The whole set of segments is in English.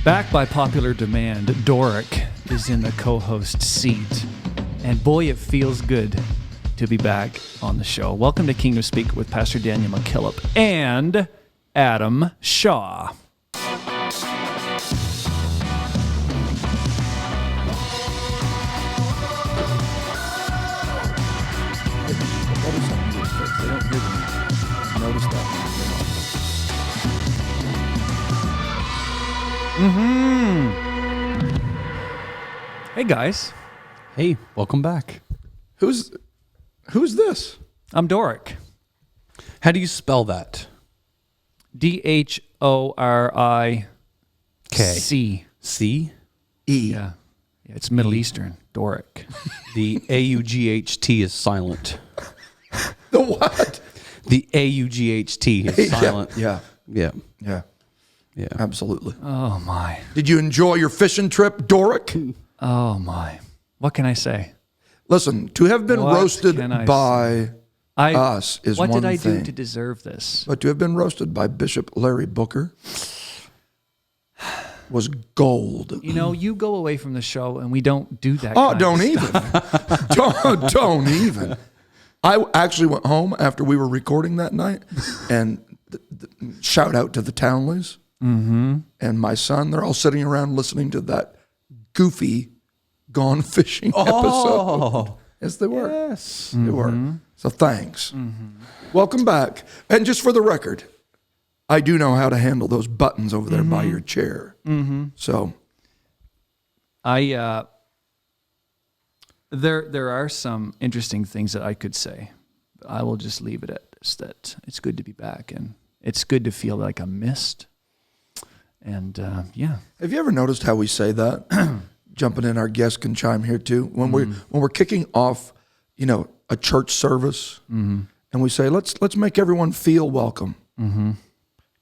Back by popular demand, Doric is in the co-host seat. And boy, it feels good to be back on the show. Welcome to Kingdom Speak with Pastor Daniel McKillop and Adam Shaw. Hey guys. Hey, welcome back. Who's this? I'm Doric. How do you spell that? DHORIC. C? E. Yeah, it's Middle Eastern. Doric. The AUGHT is silent. The what? The AUGHT is silent. Yeah. Yeah. Absolutely. Oh my. Did you enjoy your fishing trip, Doric? Oh my. What can I say? Listen, to have been What roasted can I by us is one thing. What did I do to deserve this? But to have been roasted by Bishop Larry Booker was gold. You know, you go away from the show and we don't do that. Oh, kind don't of even. don't even. I actually went home after we were recording that night, and shout out to the Townleys and my son. They're all sitting around listening to that goofy Gone Fishing episode. Yes, they were. Yes. They were. So thanks. Welcome back. And just for the record, I do know how to handle those buttons over there by your chair. So There are some interesting things that I could say. But I will just leave it at this, that it's good to be back, and it's good to feel like I'm missed. And yeah. have you ever noticed how we say that? Jumping in, our guests can chime here too. When we're kicking off, a church service, and we say let's make everyone feel welcome. You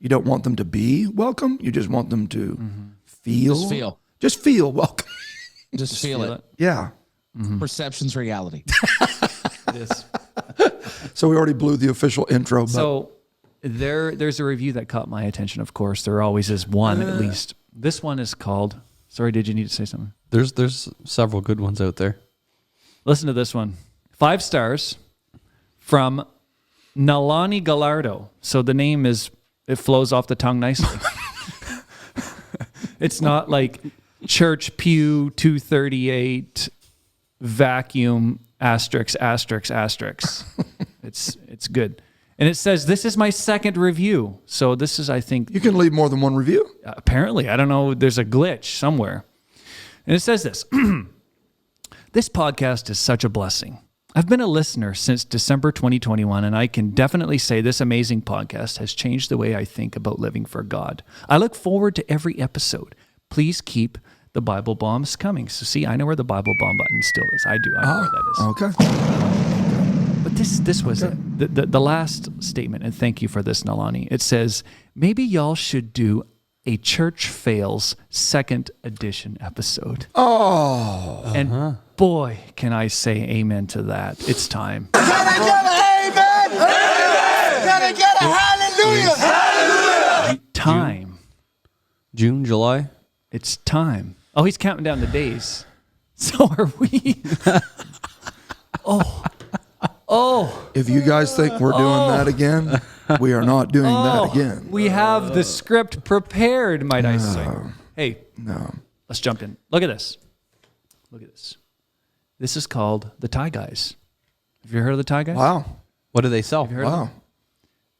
don't want them to be welcome. You just want them to feel. Just feel welcome. Just feel it. Yeah. Perception's reality. It is. So we already blew the official intro. But So there's a review that caught my attention, of course. There always is one, at least. This one is called, sorry, did you need to say something? There's several good ones out there. Listen to this one. 5 stars from Nalani Gallardo. So the name it flows off the tongue nicely. It's not like Church Pew 238 vacuum asterisk. It's good. And it says, this is my second review. So this is, I think, you can leave more than one review. apparently, I don't know, there's a glitch somewhere. And it says this. This podcast is such a blessing. I've been a listener since December 2021, and I can definitely say this amazing podcast has changed the way I think about living for God. I look forward to every episode. Please keep the Bible bombs coming. So see, I know where the Bible bomb button still is. I do. I know where that is. Okay. But this was it. The last statement, and thank you for this, Nalani. It says, maybe y'all should do a Church Fails 2nd edition episode. Oh. And boy, can I say amen to that. It's time. Can I get an amen? Amen. Can I get a hallelujah? Hallelujah. Time. June, July? It's time. Oh, he's counting down the days. So are we. Oh. If you guys think we're doing that again, we are not doing that again. We have the script prepared, might I say. Hey, No. let's jump in. Look at this. Look at this. This is called the Tie Guys. Have you heard of the Tie Guys? Wow. What do they sell? Have you heard of Wow.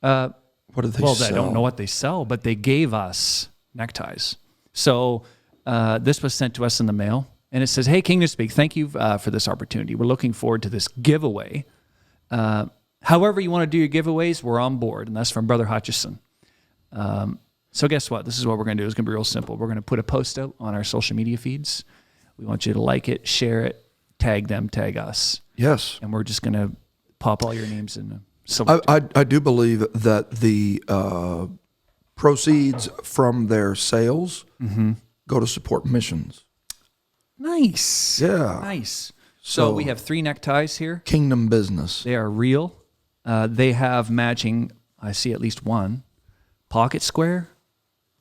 them? What do they Well, sell? I don't know what they sell, but they gave us neckties. So this was sent to us in the mail, and it says, hey, Kingdom Speak, thank you for this opportunity. We're looking forward to this giveaway. However you want to do your giveaways, we're on board, and that's from Brother Hutchison. So guess what? This is what we're going to do. It's going to be real simple. We're going to put a post out on our social media feeds. We want you to like it, share it, tag them, tag us. Yes. And we're just going to pop all your names in. I do believe that the proceeds from their sales go to support missions. Nice. Yeah. Nice. So we have 3 neckties here. Kingdom business. They are real. They have matching, I see at least one, pocket square,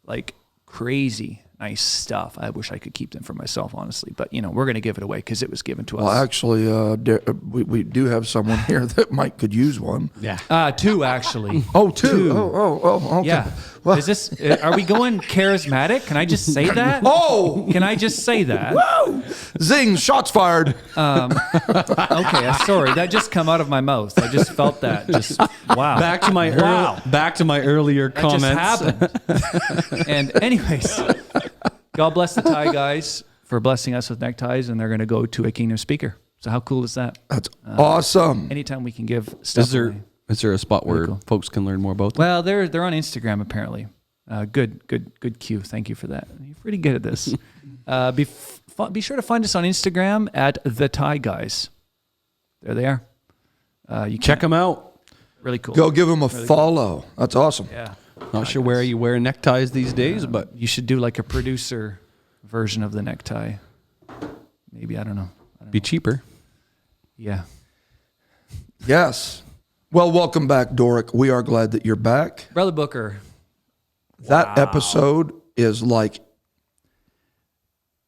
like crazy nice stuff. I wish I could keep them for myself, honestly. But, we're going to give it away because it was given to us. Well, actually, we do have someone here that might could use one. Yeah. 2, actually. Oh, two. Oh, okay. Yeah. Well, Is this? Are we going charismatic? Can I just say that? Oh! Can I just say that? Whoa! Zing! Shots fired. Okay, sorry. That just come out of my mouth. I just felt that. Just wow. Back to my earlier That comments. just happened. And anyways, God bless the tie guys for blessing us with neckties, and they're going to go to a Kingdom speaker. So how cool is that? That's awesome. Anytime we can give stuff away. Is there a spot where cool. folks can learn more about them? Well, they're on Instagram apparently. Good cue. Thank you for that. You're pretty good at this. Be sure to find us on Instagram at the Tie Guys. There they are. You Check them out. Really cool. Go give them a follow. That's awesome. Yeah. Not sure where you wear neckties these days, but You should do like a producer version of the necktie. Maybe I don't know. be cheaper. Yeah. Yes. Well, welcome back, Doric. We are glad that you're back. Brother Booker. That episode is like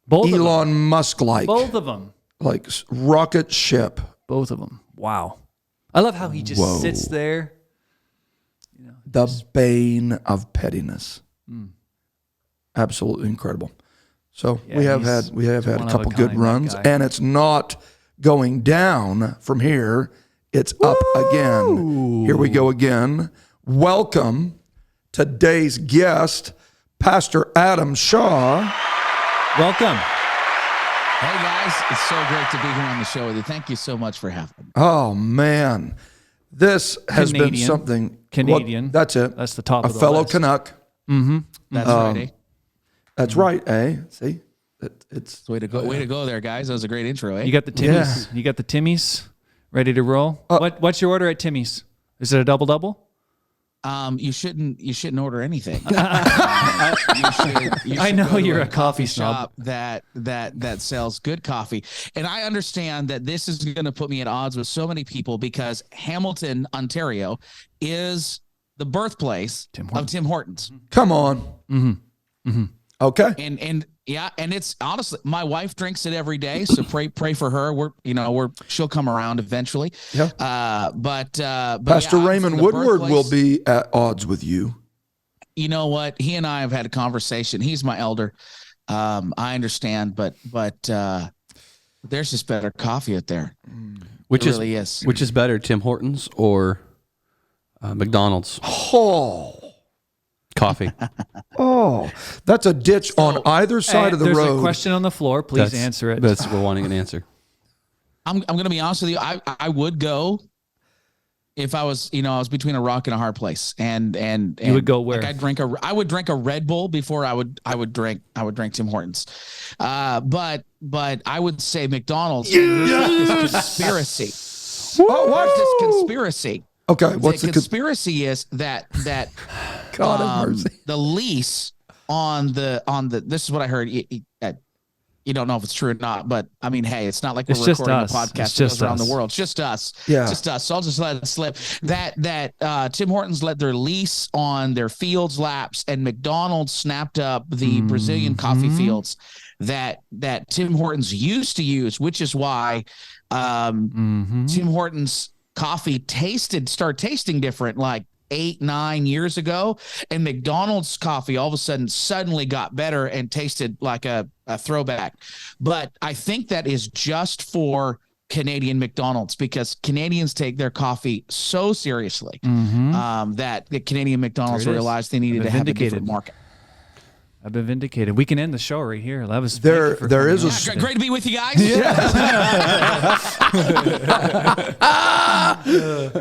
Both of them. Elon Musk like Both of them. like rocket ship. Both of them. Wow. I love how he just sits there. The bane of pettiness. Absolutely incredible. So Yeah, we have he's had a one of couple a good kind, that runs, guy. and it's not going down from here. It's up again. Here we go again. Welcome today's guest, Pastor Adam Shaw. Welcome. Hey guys, it's so great to be here on the show with you. Thank you so much for having me. Oh man, this has been Canadian. something. Canadian. What- that's it. That's the top A of the fellow list. Canuck. That's right. Eh? That's right, eh? See, it's Way to go there, guys. That was a great intro, eh? You got the Timmies. You got the Timmies ready to roll. What's your order at Timmy's? Is it a double? You shouldn't order anything. You I should know go to you're a coffee snob. shop that sells good coffee. And I understand that this is going to put me at odds with so many people because Hamilton, Ontario, is the birthplace of Tim Hortons. come on. Okay. And it's honestly, my wife drinks it every day, so pray for her. She'll come around eventually. Yeah. But Pastor yeah, I'm Raymond from the Woodward will birthplace. be at odds with you. You know what? He and I have had a conversation. He's my elder. I understand, but there's just better coffee out there. Which It is really is. Which is better, Tim Hortons or McDonald's Oh, coffee? that's a ditch on either side of the There's road. a question on the floor. Please answer it. We're wanting an answer. I'm going to be honest with you. I would go if I was between a rock and a hard place. And You would go where? Like I would drink a Red Bull before I would drink Tim Hortons. But I would say McDonald's. This conspiracy. Oh, what? This conspiracy. Okay, what's the conspiracy is that God have mercy. the lease on the this is what I heard. You don't know if it's true or not, but I mean, hey, it's not like we're It's just recording us. a podcast It's that goes just around us. the world. It's just us. Yeah. Just us. So I'll just let it slip. That Tim Hortons let their lease on their fields lapse, and McDonald's snapped up the Brazilian coffee fields that Tim Hortons used to use, which is why Tim Hortons coffee started tasting different like 8-9 years ago, and McDonald's coffee all of a suddenly got better and tasted like a throwback. But I think that is just for Canadian McDonald's, because Canadians take their coffee so seriously that the Canadian McDonald's There it is. realized they needed to have a different market. I've been vindicated. We can end the show right here. That was There thank you for is coming a on Yeah, today. great to be with you guys.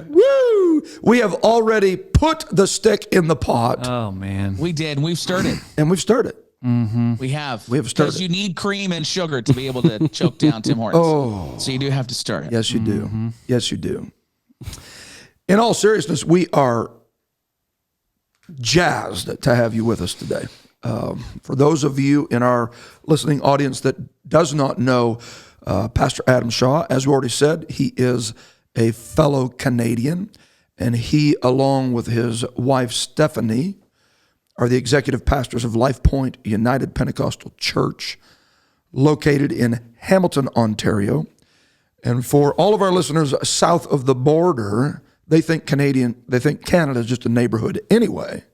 Woo! We have already put the stick in the pot, Oh man. We did. We've started. and we've started. We have started. Because you need cream and sugar to be able to choke down Tim Hortons. So you do have to start it. Yes, you do. Yes, you do. In all seriousness, we are jazzed to have you with us today. For those of you in our listening audience that does not know Pastor Adam Shaw, as we already said, he is a fellow Canadian, and he, along with his wife Stephanie, are the executive pastors of Life Point United Pentecostal Church, located in Hamilton, Ontario. And for all of our listeners south of the border, they think Canada is just a neighborhood anyway.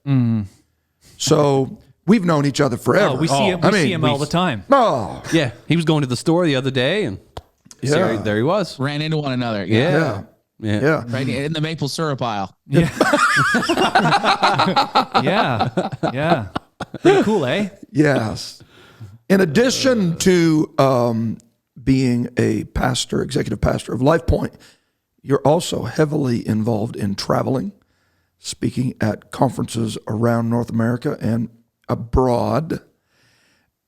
So we've known each other forever. Oh, we see him all the time. Oh, Yeah, he was going to the store the other day, and there he was. Ran into one another. Yeah. Right in the maple syrup aisle. Yeah. Yeah. Pretty cool, eh? yes. In addition to being a pastor, executive pastor of Life Point, you're also heavily involved in traveling, speaking at conferences around North America and abroad,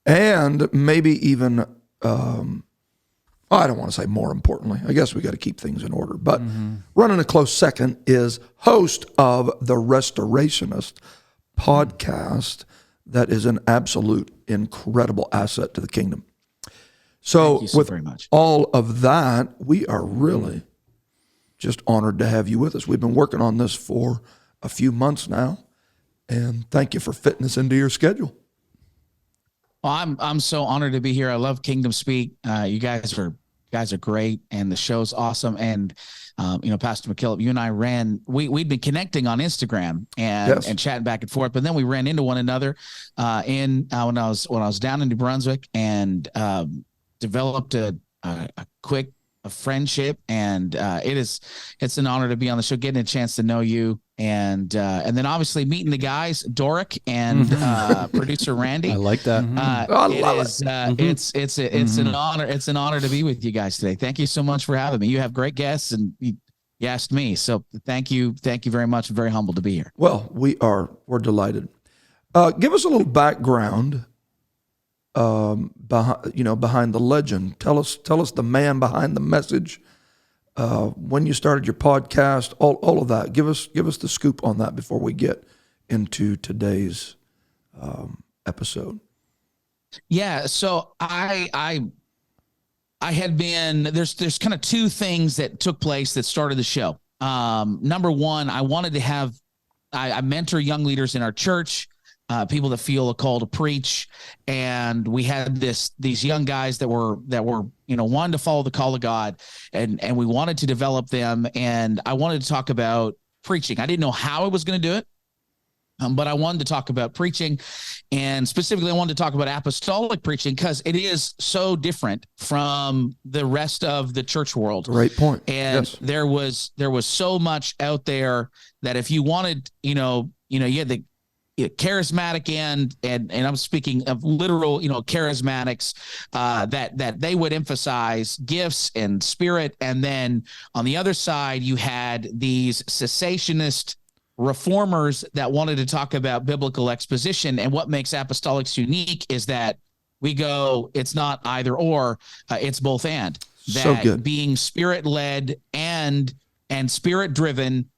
and maybe even, I don't want to say more importantly, I guess we got to keep things in order, but running a close second is host of the Restorationist podcast that is an absolute incredible asset to the kingdom. So, Thank you so with very much. all of that, we are really just honored to have you with us. We've been working on this for a few months now, and thank you for fitting this into your schedule. Well, I'm so honored to be here. I love Kingdom Speak. You guys are great, and the show's awesome. And Pastor McKillop, you and I we'd been connecting on Instagram and chatting back and forth, but then we ran into one another when I was down in New Brunswick, and developed a quick friendship, and it's an honor to be on the show, getting a chance to know you, and then obviously meeting the guys, Doric and producer Randy. I like that. It's an honor. It's an honor to be with you guys today. Thank you so much for having me. You have great guests, and you asked me, so thank you very much. I'm very humbled to be here. Well, we're delighted. Give us a little background behind the legend. Tell us the man behind the message. When you started your podcast, all of that. Give us the scoop on that before we get into today's episode. Yeah, so I had been there's kind of two things that took place that started the show. Number one, I wanted to have I mentor young leaders in our church. People that feel a call to preach, and we had these young guys that were wanting to follow the call of God, and we wanted to develop them, and I wanted to talk about preaching. I didn't know how I was going to do it, but I wanted to talk about preaching, and specifically I wanted to talk about apostolic preaching because it is so different from the rest of the church world. Great point. And yes. there was so much out there that if you wanted, you had the charismatic end, and I'm speaking of literal, charismatics, that they would emphasize gifts and spirit. And then on the other side, you had these cessationist reformers that wanted to talk about biblical exposition. And what makes apostolics unique is that we go, it's not either or, it's both and. That So good. Being spirit-led and spirit-driven,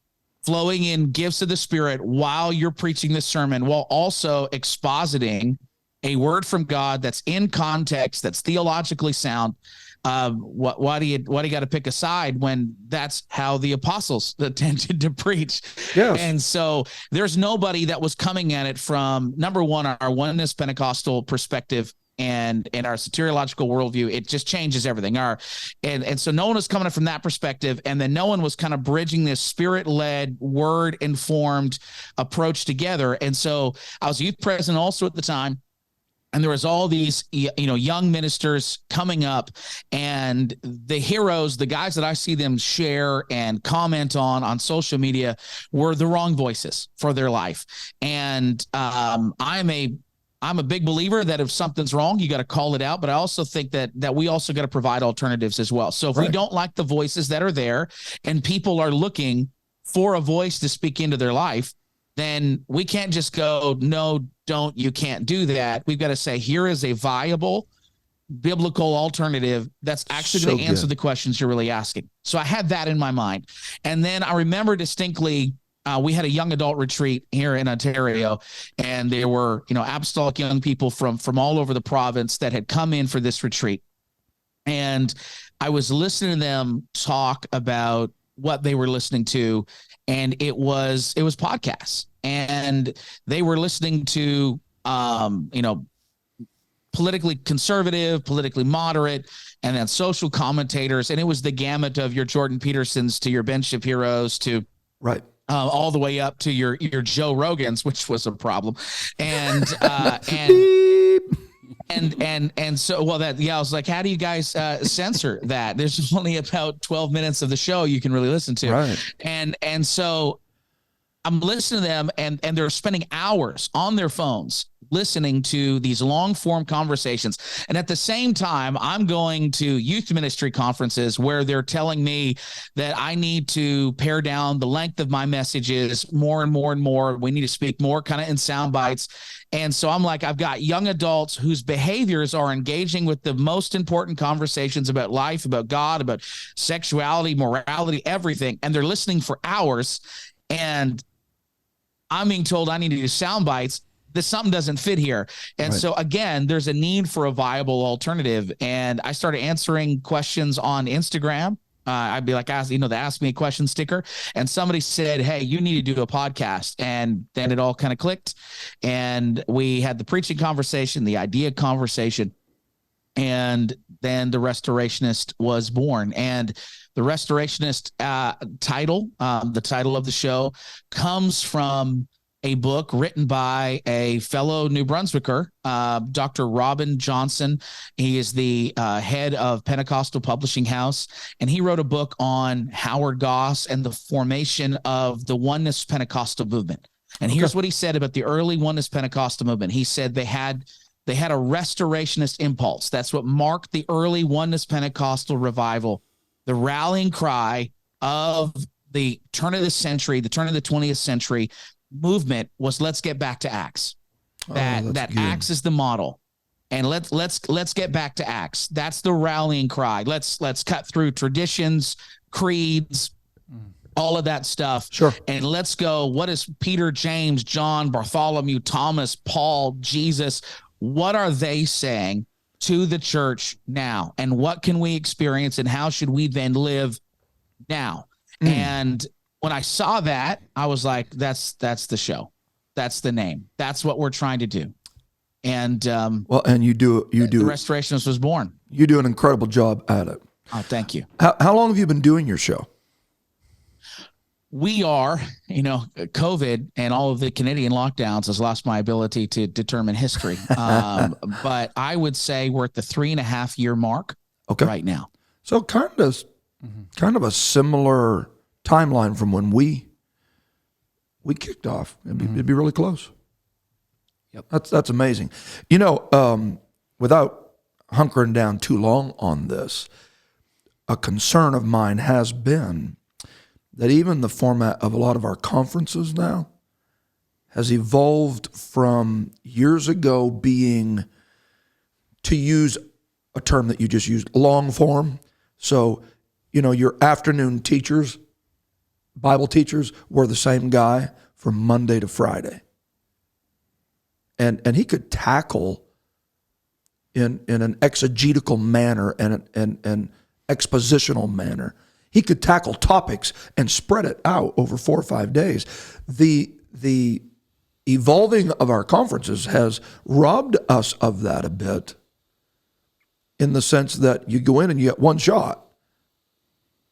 flowing in gifts of the Spirit while you're preaching the sermon, while also expositing a word from God that's in context, that's theologically sound. Why do you got to pick a side when that's how the apostles tended to preach? Yes. And so there's nobody that was coming at it from, number one, our oneness Pentecostal perspective and our soteriological worldview. It just changes everything. And so no one was coming from that perspective, and then no one was kind of bridging this spirit-led, word-informed approach together. And so I was a youth president also at the time, and there was all these young ministers coming up, and the heroes, the guys that I see them share and comment on social media, were the wrong voices for their life. And I'm a big believer that if something's wrong, you got to call it out. But I also think that we also got to provide alternatives as well. So if we don't like the voices that are there, and people are looking for a voice to speak into their life, then we can't just go, no, don't, you can't do that. We've got to say, here is a viable biblical alternative that's actually going to answer the questions you're really asking. So I had that in my mind. And then I remember distinctly, we had a young adult retreat here in Ontario, and there were, apostolic young people from all over the province that had come in for this retreat. And I was listening to them talk about what they were listening to, and it was podcasts, and they were listening to politically conservative, politically moderate, and then social commentators. And it was the gamut of your Jordan Petersons to your Ben Shapiro's to Right. all the way up to your Joe Rogans, which was a problem. And so, well, I was like, how do you guys censor that? There's only about 12 minutes of the show you can really listen to. Right. And so I'm listening to them, and they're spending hours on their phones listening to these long form conversations. And at the same time, I'm going to youth ministry conferences where they're telling me that I need to pare down the length of my messages more and more and more. We need to speak more kind of in sound bites. And so I'm like, I've got young adults whose behaviors are engaging with the most important conversations about life, about God, about sexuality, morality, everything. And they're listening for hours. And I'm being told I need to do sound bites. That something doesn't fit here. And Right. so again, there's a need for a viable alternative. And I started answering questions on Instagram. I'd be like, the Ask Me a Question sticker. And somebody said, hey, you need to do a podcast. And then it all kind of clicked. And we had the preaching conversation, the idea conversation. And then the Restorationist was born. And the Restorationist title, the title of the show, comes from a book written by a fellow New Brunswicker, Dr. Robin Johnson. He is the head of Pentecostal Publishing House, and he wrote a book on Howard Goss and the formation of the Oneness Pentecostal movement. And here's what he said about the early Oneness Pentecostal movement. He said they had a restorationist impulse. That's what marked the early Oneness Pentecostal revival. The rallying cry of the turn of the century, the turn of the 20th century movement was, let's get back to Acts. That Acts is the model, and let's get back to Acts. That's the rallying cry. Let's cut through traditions, creeds, all of that stuff. Sure. And let's go. What is Peter, James, John, Bartholomew, Thomas, Paul, Jesus? What are they saying to the church now? And what can we experience, and how should we then live now? And when I saw that, I was like, that's the show. That's the name. That's what we're trying to do. And and you do the Restorationist was born. You do an incredible job at it. Oh, thank you. How long have you been doing your show? We are, COVID and all of the Canadian lockdowns has lost my ability to determine history. But I would say we're at the 3.5 year mark right now. So kind of a similar timeline from when we kicked off. It'd be really close. Yep. That's amazing. Without hunkering down too long on this, a concern of mine has been that even the format of a lot of our conferences now has evolved from years ago being, to use a term that you just used, long form. So, your afternoon teachers, Bible teachers, were the same guy from Monday to Friday. And he could tackle in an exegetical manner and an expositional manner. He could tackle topics and spread it out over 4 or 5 days. The evolving of our conferences has robbed us of that a bit, in the sense that you go in and you get one shot,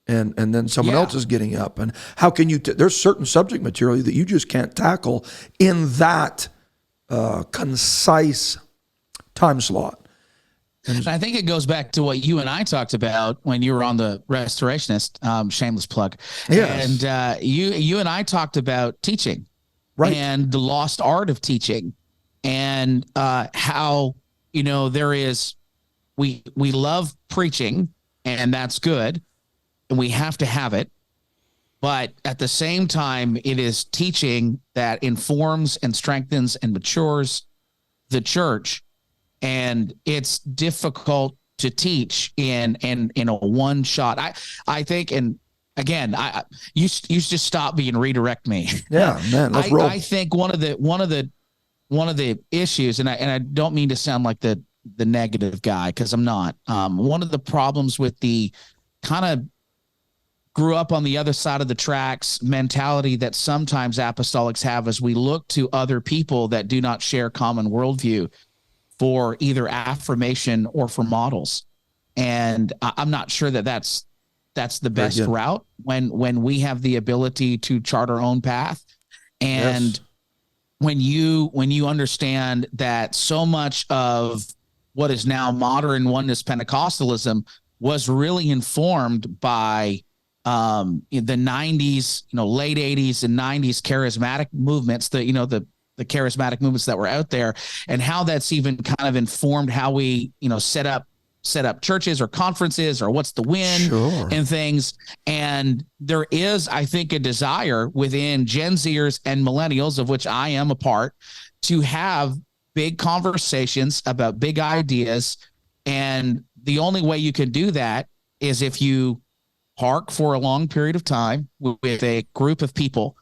and then someone else is getting up. And how can you? There's certain subject material that you just can't tackle in that concise time slot. And I think it goes back to what you and I talked about when you were on the Restorationist, shameless plug. Yes. And you and I talked about teaching, Right. and the lost art of teaching, and how, there is, we love preaching, and that's good, and we have to have it. But at the same time, it is teaching that informs and strengthens and matures the church. And it's difficult to teach in a one shot. I think, and again, you just stop me and redirect me. Yeah, man, let's roll. I think one of the issues, and I don't mean to sound like the negative guy, because I'm not. One of the problems with the kind of grew up on the other side of the tracks mentality that sometimes apostolics have as we look to other people that do not share common worldview for either affirmation or for models. And I'm not sure that that's the best route when we have the ability to chart our own path. And when you understand that so much of what is now modern oneness Pentecostalism was really informed by in the 90s, late 80s and 90s charismatic movements, the charismatic movements that were out there, and how that's even kind of informed how we, set up churches or conferences or what's the win and things. And there is, I think, a desire within Gen Zers and millennials, of which I am a part, to have big conversations about big ideas. And the only way you can do that is if you park for a long period of time with a group of people.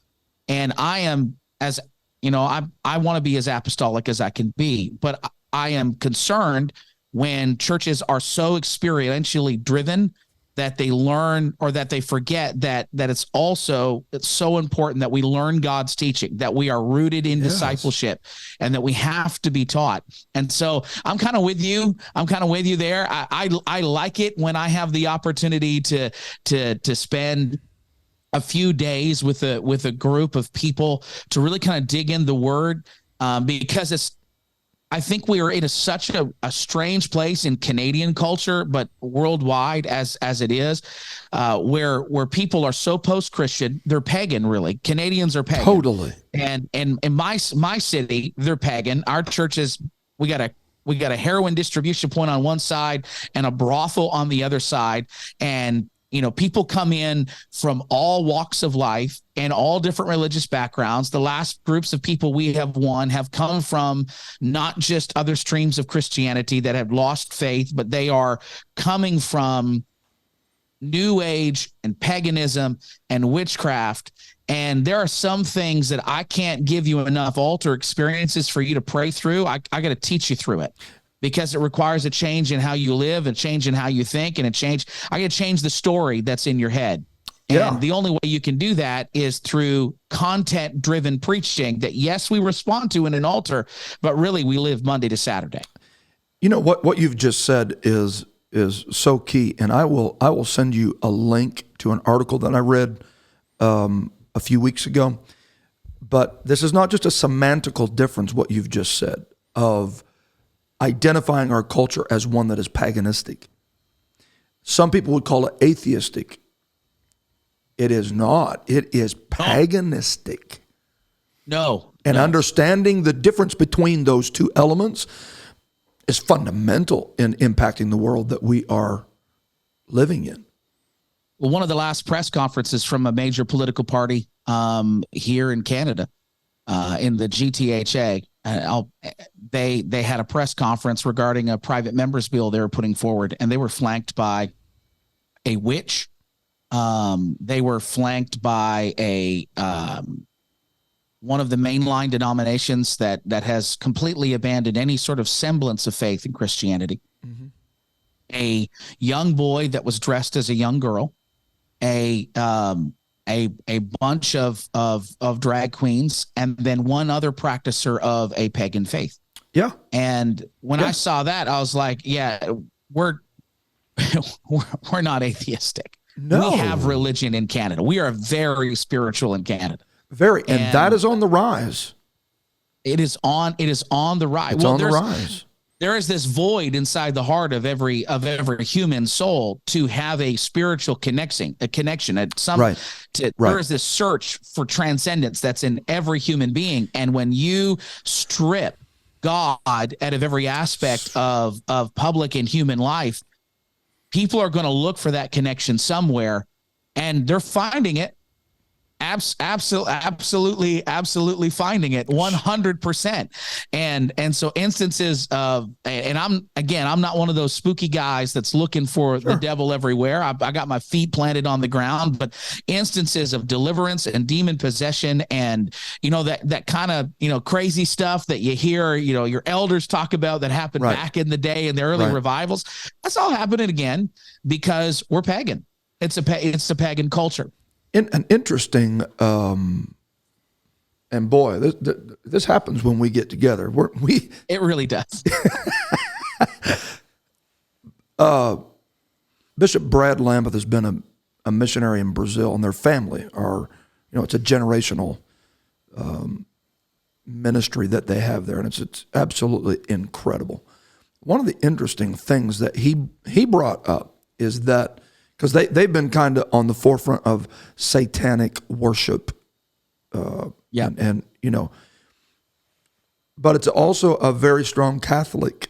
And I am, as I want to be as apostolic as I can be, but I am concerned when churches are so experientially driven that they learn or that they forget that it's so important that we learn God's teaching, that we are rooted in discipleship, and that we have to be taught. And so I'm kind of with you. There. I like it when I have the opportunity to spend a few days with a group of people to really kind of dig in the word, because I think we are in such a strange place in Canadian culture, but worldwide as it is, where people are so post-Christian, they're pagan, really. Canadians are pagan. Totally. And in my city, they're pagan. Our churches, we got a heroin distribution point on one side and a brothel on the other side. And people come in from all walks of life and all different religious backgrounds. The last groups of people we have won have come from not just other streams of Christianity that have lost faith, but they are coming from New Age and paganism and witchcraft. And there are some things that I can't give you enough altar experiences for you to pray through. I got to teach you through it, because it requires a change in how you live, a change in how you think, and I got to change the story that's in your head. And the only way you can do that is through content-driven preaching that, yes, we respond to in an altar, but really we live Monday to Saturday. What you've just said is so key, and I will send you a link to an article that I read a few weeks ago. But this is not just a semantical difference, what you've just said, of identifying our culture as one that is paganistic. Some people would call it atheistic. It is not. It is paganistic. No. And understanding the difference between those two elements is fundamental in impacting the world that we are living in. Well, one of the last press conferences from a major political party here in Canada, in the GTHA, they had a press conference regarding a private members bill they were putting forward, and they were flanked by a witch. They were flanked by one of the mainline denominations that has completely abandoned any sort of semblance of faith in Christianity. Mm-hmm. A young boy that was dressed as a young girl, a bunch of drag queens, and then one other practicer of a pagan faith. Yeah. And when I saw that, I was like, we're not atheistic. No. We have religion in Canada. We are very spiritual in Canada. Very, and that is on the rise. It is on the rise. It's on the rise. There is this void inside the heart of every human soul to have a spiritual connection. There is this search for transcendence that's in every human being. And when you strip God out of every aspect of public and human life, people are going to look for that connection somewhere, and they're finding it. Absolutely finding it 100%. And so instances of, and I'm not one of those spooky guys that's looking for the devil everywhere. I got my feet planted on the ground, but instances of deliverance and demon possession and, that kind of, crazy stuff that you hear, your elders talk about that happened back in the day in the early revivals. That's all happening again because we're pagan. It's a pagan culture. An interesting, and boy, this happens when we get together. It really does. Bishop Brad Lambeth has been a missionary in Brazil, and their family are, it's a generational ministry that they have there, and it's absolutely incredible. One of the interesting things that he brought up is that, because they've been kind of on the forefront of satanic worship, and but it's also a very strong Catholic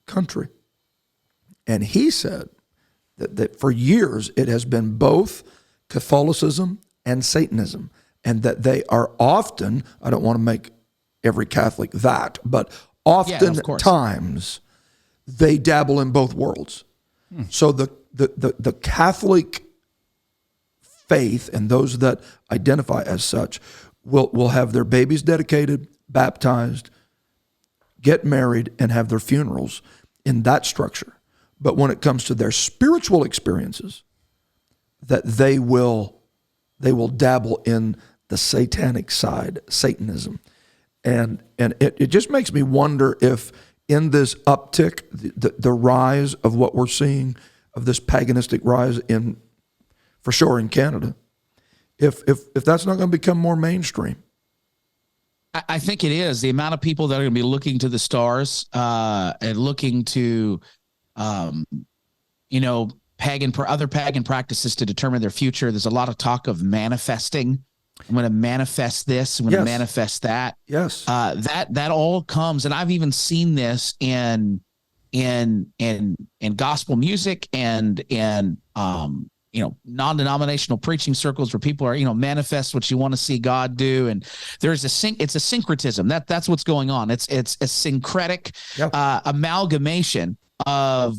country. And he said that for years it has been both Catholicism and Satanism, and that they are often, I don't want to make every Catholic that, but oftentimes they dabble in both worlds. So the Catholic faith and those that identify as such will have their babies dedicated, baptized, get married, and have their funerals in that structure. But when it comes to their spiritual experiences, that they will dabble in the satanic side, Satanism. And it just makes me wonder if in this uptick, the rise of what we're seeing, of this paganistic rise for sure in Canada, if that's not going to become more mainstream. I think it is. The amount of people that are going to be looking to the stars and looking to, other pagan practices to determine their future. There's a lot of talk of manifesting. I'm going to manifest this. I'm going to manifest that. Yes. That all comes, and I've even seen this in gospel music and non-denominational preaching circles where people are, manifest what you want to see God do. And there's it's a syncretism. That's what's going on. It's a syncretic amalgamation of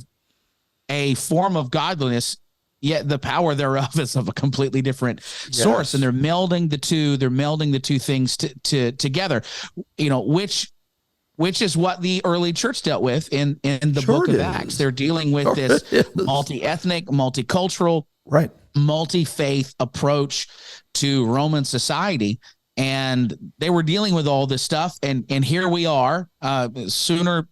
a form of godliness, yet the power thereof is of a completely different source. And they're melding the two things together, which is what the early church dealt with in the book of Acts. They're dealing with this multi-ethnic, multicultural, multi-faith approach to Roman society. And they were dealing with all this stuff. And here we are, sooner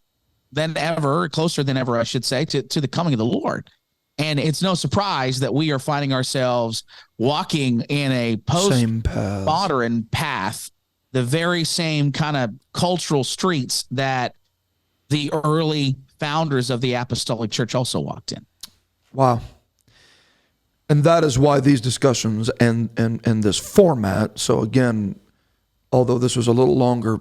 than ever, closer than ever, I should say, to the coming of the Lord. And it's no surprise that we are finding ourselves walking in a post-modern path, the very same kind of cultural streets that the early founders of the Apostolic Church also walked in. Wow. And that is why these discussions and this format, so again, although this was a little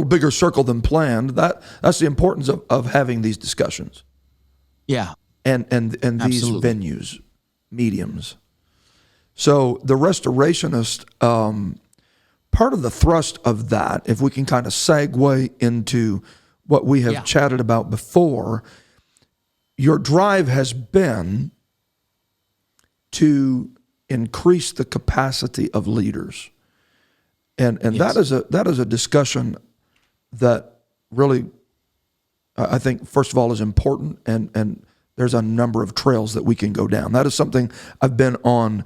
bigger circle than planned, that's the importance of having these discussions. Yeah. And these venues, mediums. So the restorationist, part of the thrust of that, if we can kind of segue into what we have chatted about before, your drive has been to increase the capacity of leaders. And that is a discussion that really, I think, first of all, is important, and there's a number of trails that we can go down. That is something I've been on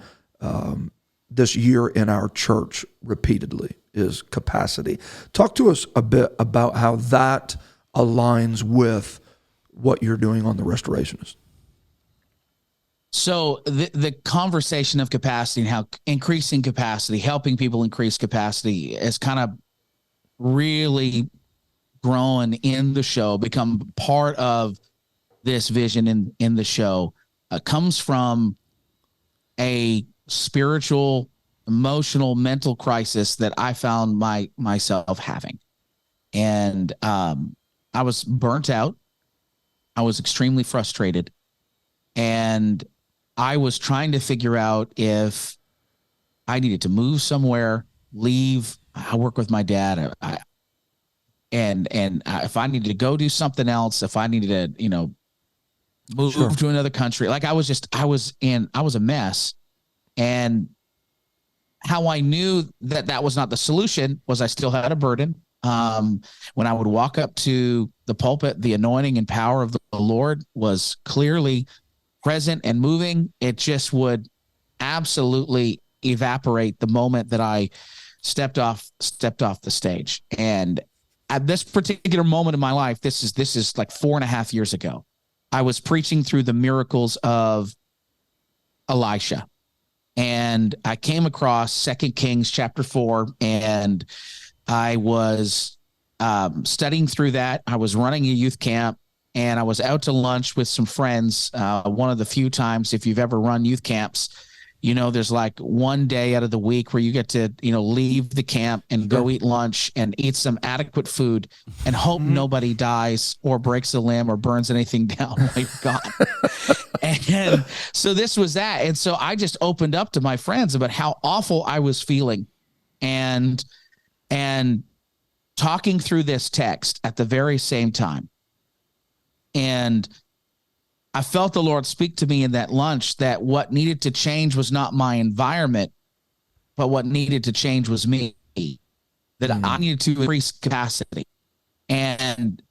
this year in our church repeatedly, is capacity. Talk to us a bit about how that aligns with what you're doing on the Restorationist. So the conversation of capacity and how increasing capacity, helping people increase capacity, has kind of really grown in the show, become part of this vision in the show, comes from a spiritual, emotional, mental crisis that I found myself having. And I was burnt out. I was extremely frustrated. And I was trying to figure out if I needed to move somewhere, leave. I work with my dad. And if I needed to go do something else, if I needed to, move to another country, like I was a mess. And how I knew that was not the solution was I still had a burden. When I would walk up to the pulpit, the anointing and power of the Lord was clearly present and moving. It just would absolutely evaporate the moment that I stepped off the stage. And at this particular moment in my life, this is like 4.5 years ago, I was preaching through the miracles of Elisha. And I came across 2 Kings chapter 4, and I was studying through that. I was running a youth camp, and I was out to lunch with some friends. One of the few times, if you've ever run youth camps, there's like one day out of the week where you get to, leave the camp and go eat lunch and eat some adequate food and hope nobody dies or breaks a limb or burns anything down while you're gone. And so this was that. And so I just opened up to my friends about how awful I was feeling and talking through this text at the very same time. And I felt the Lord speak to me in that lunch that what needed to change was not my environment, but what needed to change was me, that I needed to increase capacity. And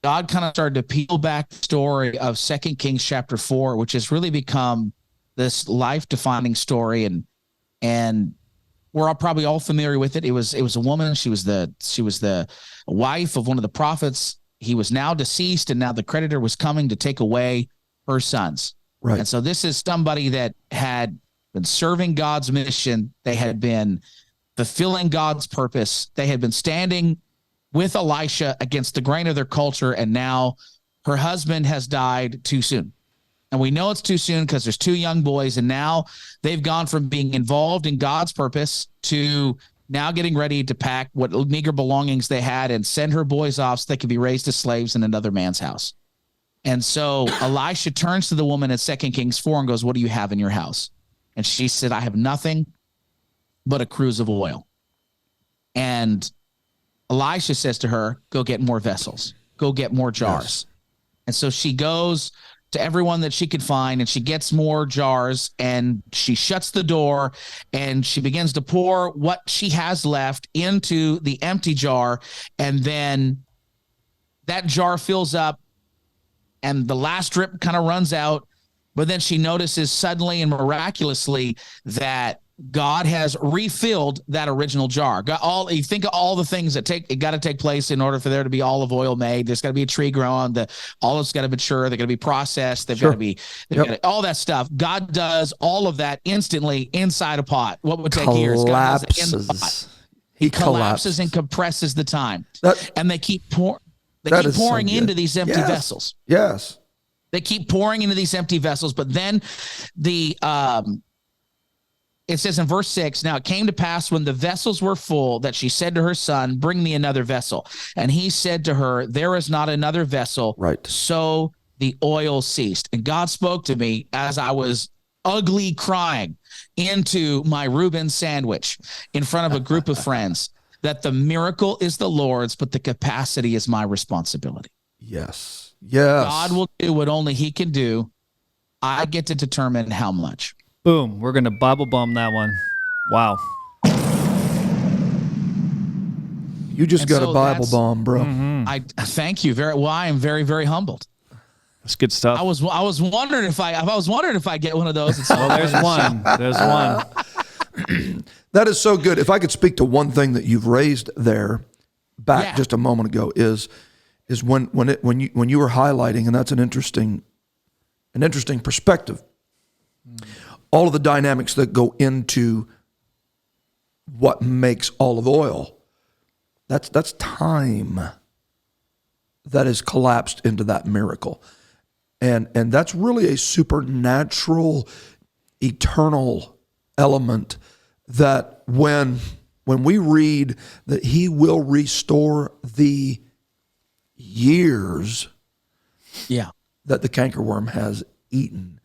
God kind of started to peel back the story of 2 Kings chapter 4, which has really become this life-defining story. And we're probably all familiar with it. It was a woman. She was the wife of one of the prophets. He was now deceased, and now the creditor was coming to take away her sons. Right. And so this is somebody that had been serving God's mission. They had been fulfilling God's purpose. They had been standing with Elisha against the grain of their culture, and now her husband has died too soon. And we know it's too soon because there's 2 young boys, and now they've gone from being involved in God's purpose to now getting ready to pack what meager belongings they had and send her boys off so they could be raised as slaves in another man's house. And so Elisha turns to the woman at 2 Kings 4 and goes, "What do you have in your house?" And she said, "I have nothing but a cruse of oil." And Elisha says to her, "Go get more vessels. Go get more jars." Yes. And so she goes to everyone that she could find, and she gets more jars, and she shuts the door, and she begins to pour what she has left into the empty jar. And then that jar fills up, and the last drip kind of runs out. But then she notices suddenly and miraculously that God has refilled that original jar. You think of all the things that got to take place in order for there to be olive oil made. There's got to be a tree growing. The olives got to mature. They're going to be processed. They've got to be all that stuff. God does all of that instantly inside a pot. What would take years? God does it in the pot. He collapses and compresses the time. And they keep pouring into these empty vessels. Yes. They keep pouring into these empty vessels, but then it says in verse 6, "Now it came to pass when the vessels were full that she said to her son, 'Bring me another vessel.' And he said to her, 'There is not another vessel.' Right. So the oil ceased." And God spoke to me as I was ugly crying into my Reuben sandwich in front of a group of friends that the miracle is the Lord's, but the capacity is my responsibility. Yes. Yes. God will do what only he can do. I get to determine how much. Boom. We're going to Bible bomb that one. Wow. You just got a Bible bomb, bro. I thank you very well. I am very, very humbled. That's good stuff. I was wondering if I get one of those. Well, there's one. There's one. That is so good. If I could speak to one thing that you've raised there back just a moment ago is when you were highlighting, and that's an interesting perspective. All of the dynamics that go into what makes olive oil, that's time that is collapsed into that miracle. And that's really a supernatural, eternal element that when we read that he will restore the years that the cankerworm has eaten.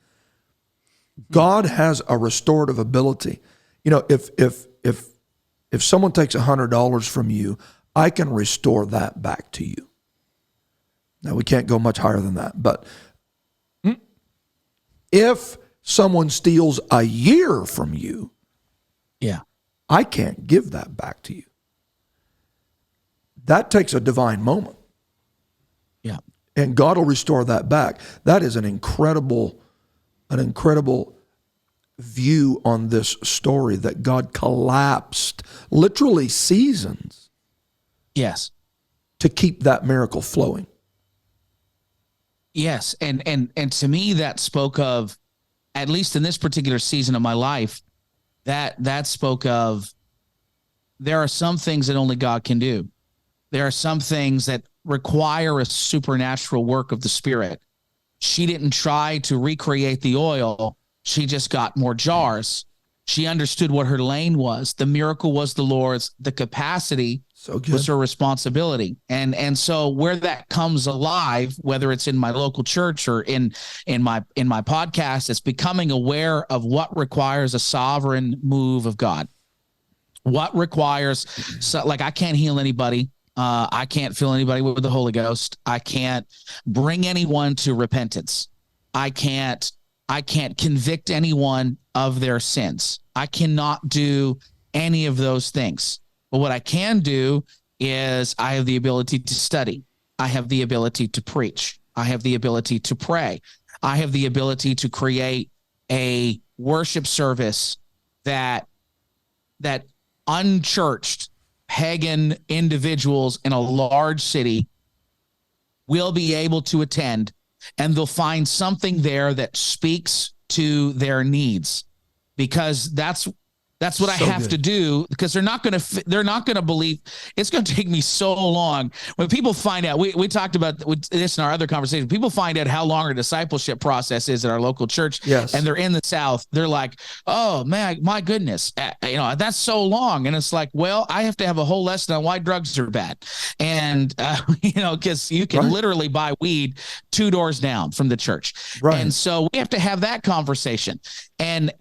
God has a restorative ability. If someone takes $100 from you, I can restore that back to you. Now, we can't go much higher than that, but if someone steals a year from you, I can't give that back to you. That takes a divine moment. Yeah. And God will restore that back. That is an incredible view on this story that God collapsed literally seasons Yes. to keep that miracle flowing. Yes. And to me, that spoke of, at least in this particular season of my life, that spoke of, there are some things that only God can do. There are some things that require a supernatural work of the Spirit. She didn't try to recreate the oil. She just got more jars. She understood what her lane was. The miracle was the Lord's. The capacity was her responsibility. And so where that comes alive, whether it's in my local church or in my podcast, it's becoming aware of what requires a sovereign move of God. What requires, like, I can't heal anybody. I can't fill anybody with the Holy Ghost. I can't bring anyone to repentance. I can't convict anyone of their sins. I cannot do any of those things. But what I can do is I have the ability to study. I have the ability to preach. I have the ability to pray. I have the ability to create a worship service that unchurched pagan individuals in a large city will be able to attend, and they'll find something there that speaks to their needs, because that's what I have to do, because they're not going to believe. It's going to take me so long. When people find out, we talked about this in our other conversation, people find out how long our discipleship process is at our local church. Yes. And they're in the South. They're like, oh man, my goodness, that's so long. And it's like, well, I have to have a whole lesson on why drugs are bad. And, because you can literally buy weed 2 doors down from the church. Right. And so we have to have that conversation. And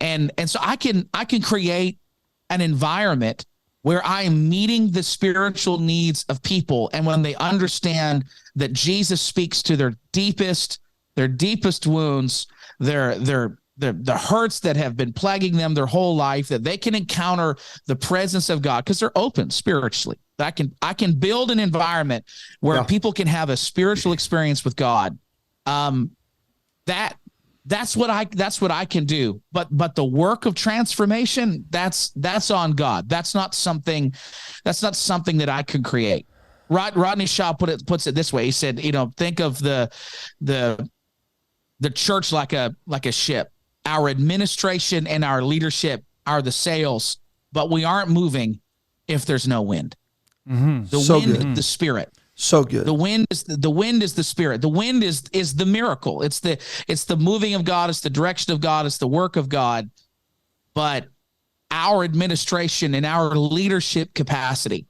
so I can create an environment where I am meeting the spiritual needs of people. And when they understand that Jesus speaks to their deepest wounds, the hurts that have been plaguing them their whole life, that they can encounter the presence of God because they're open spiritually. I can build an environment where people can have a spiritual experience with God. That's what I can do. But the work of transformation, that's on God. That's not something that I can create. Rodney Shaw puts it this way. He said, think of the church like a ship. Our administration and our leadership are the sails, but we aren't moving if there's no wind. Mm-hmm. The wind is the Spirit. So good. The wind is the Spirit. The wind is the miracle. It's the moving of God. It's the direction of God. It's the work of God. But our administration and our leadership capacity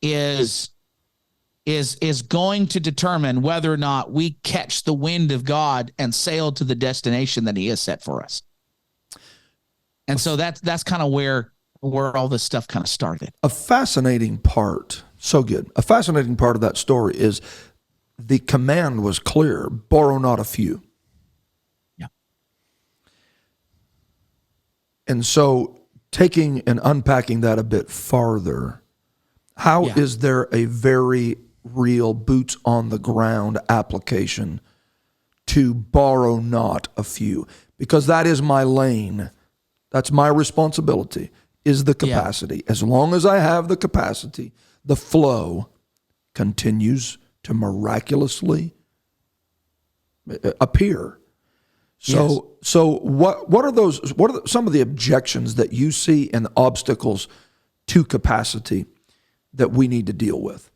is going to determine whether or not we catch the wind of God and sail to the destination that He has set for us. And so that's kind of where all this stuff kind of started. A fascinating part. So good. A fascinating part of that story is the command was clear: borrow not a few. Yeah. And so taking and unpacking that a bit farther, how is there a very real boots on the ground application to borrow not a few? Because that is my lane. That's my responsibility, is the capacity. As long as I have the capacity, the flow continues to miraculously appear. So what are some of the objections that you see and obstacles to capacity that we need to deal with?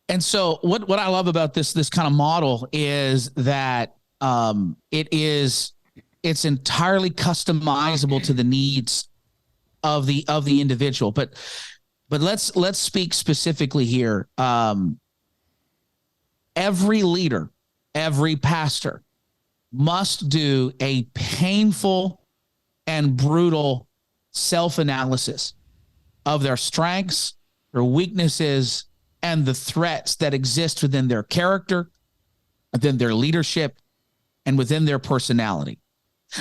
And so what I love about this kind of model is that it's entirely customizable to the needs of the individual. But let's speak specifically here. Every leader, every pastor must do a painful and brutal self-analysis of their strengths, their weaknesses, and the threats that exist within their character, within their leadership, and within their personality.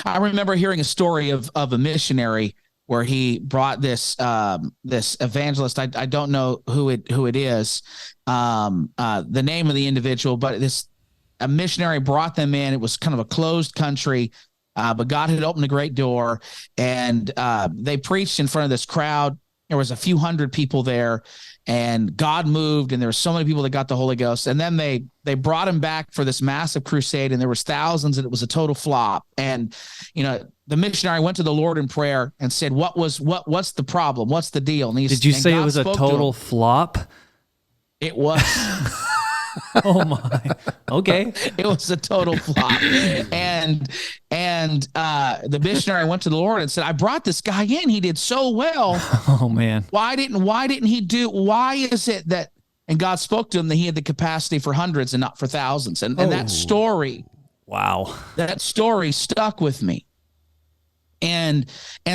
I remember hearing a story of a missionary where he brought this evangelist. I don't know who it is, the name of the individual, but a missionary brought them in. It was kind of a closed country. But God had opened a great door, and they preached in front of this crowd. There was a few hundred people there, and God moved, and there were so many people that got the Holy Ghost. And then they brought him back for this massive crusade, and there was thousands, and it was a total flop. And the missionary went to the Lord in prayer and said, "What's the problem? What's the deal?" And Did you say it was a total flop? It was. Oh my. Okay. It was a total flop. And the missionary went to the Lord and said, "I brought this guy in. He did so well. Oh man. Why didn't he do, why is it that," and God spoke to him that he had the capacity for hundreds and not for thousands. And that story, wow, that story stuck with me. And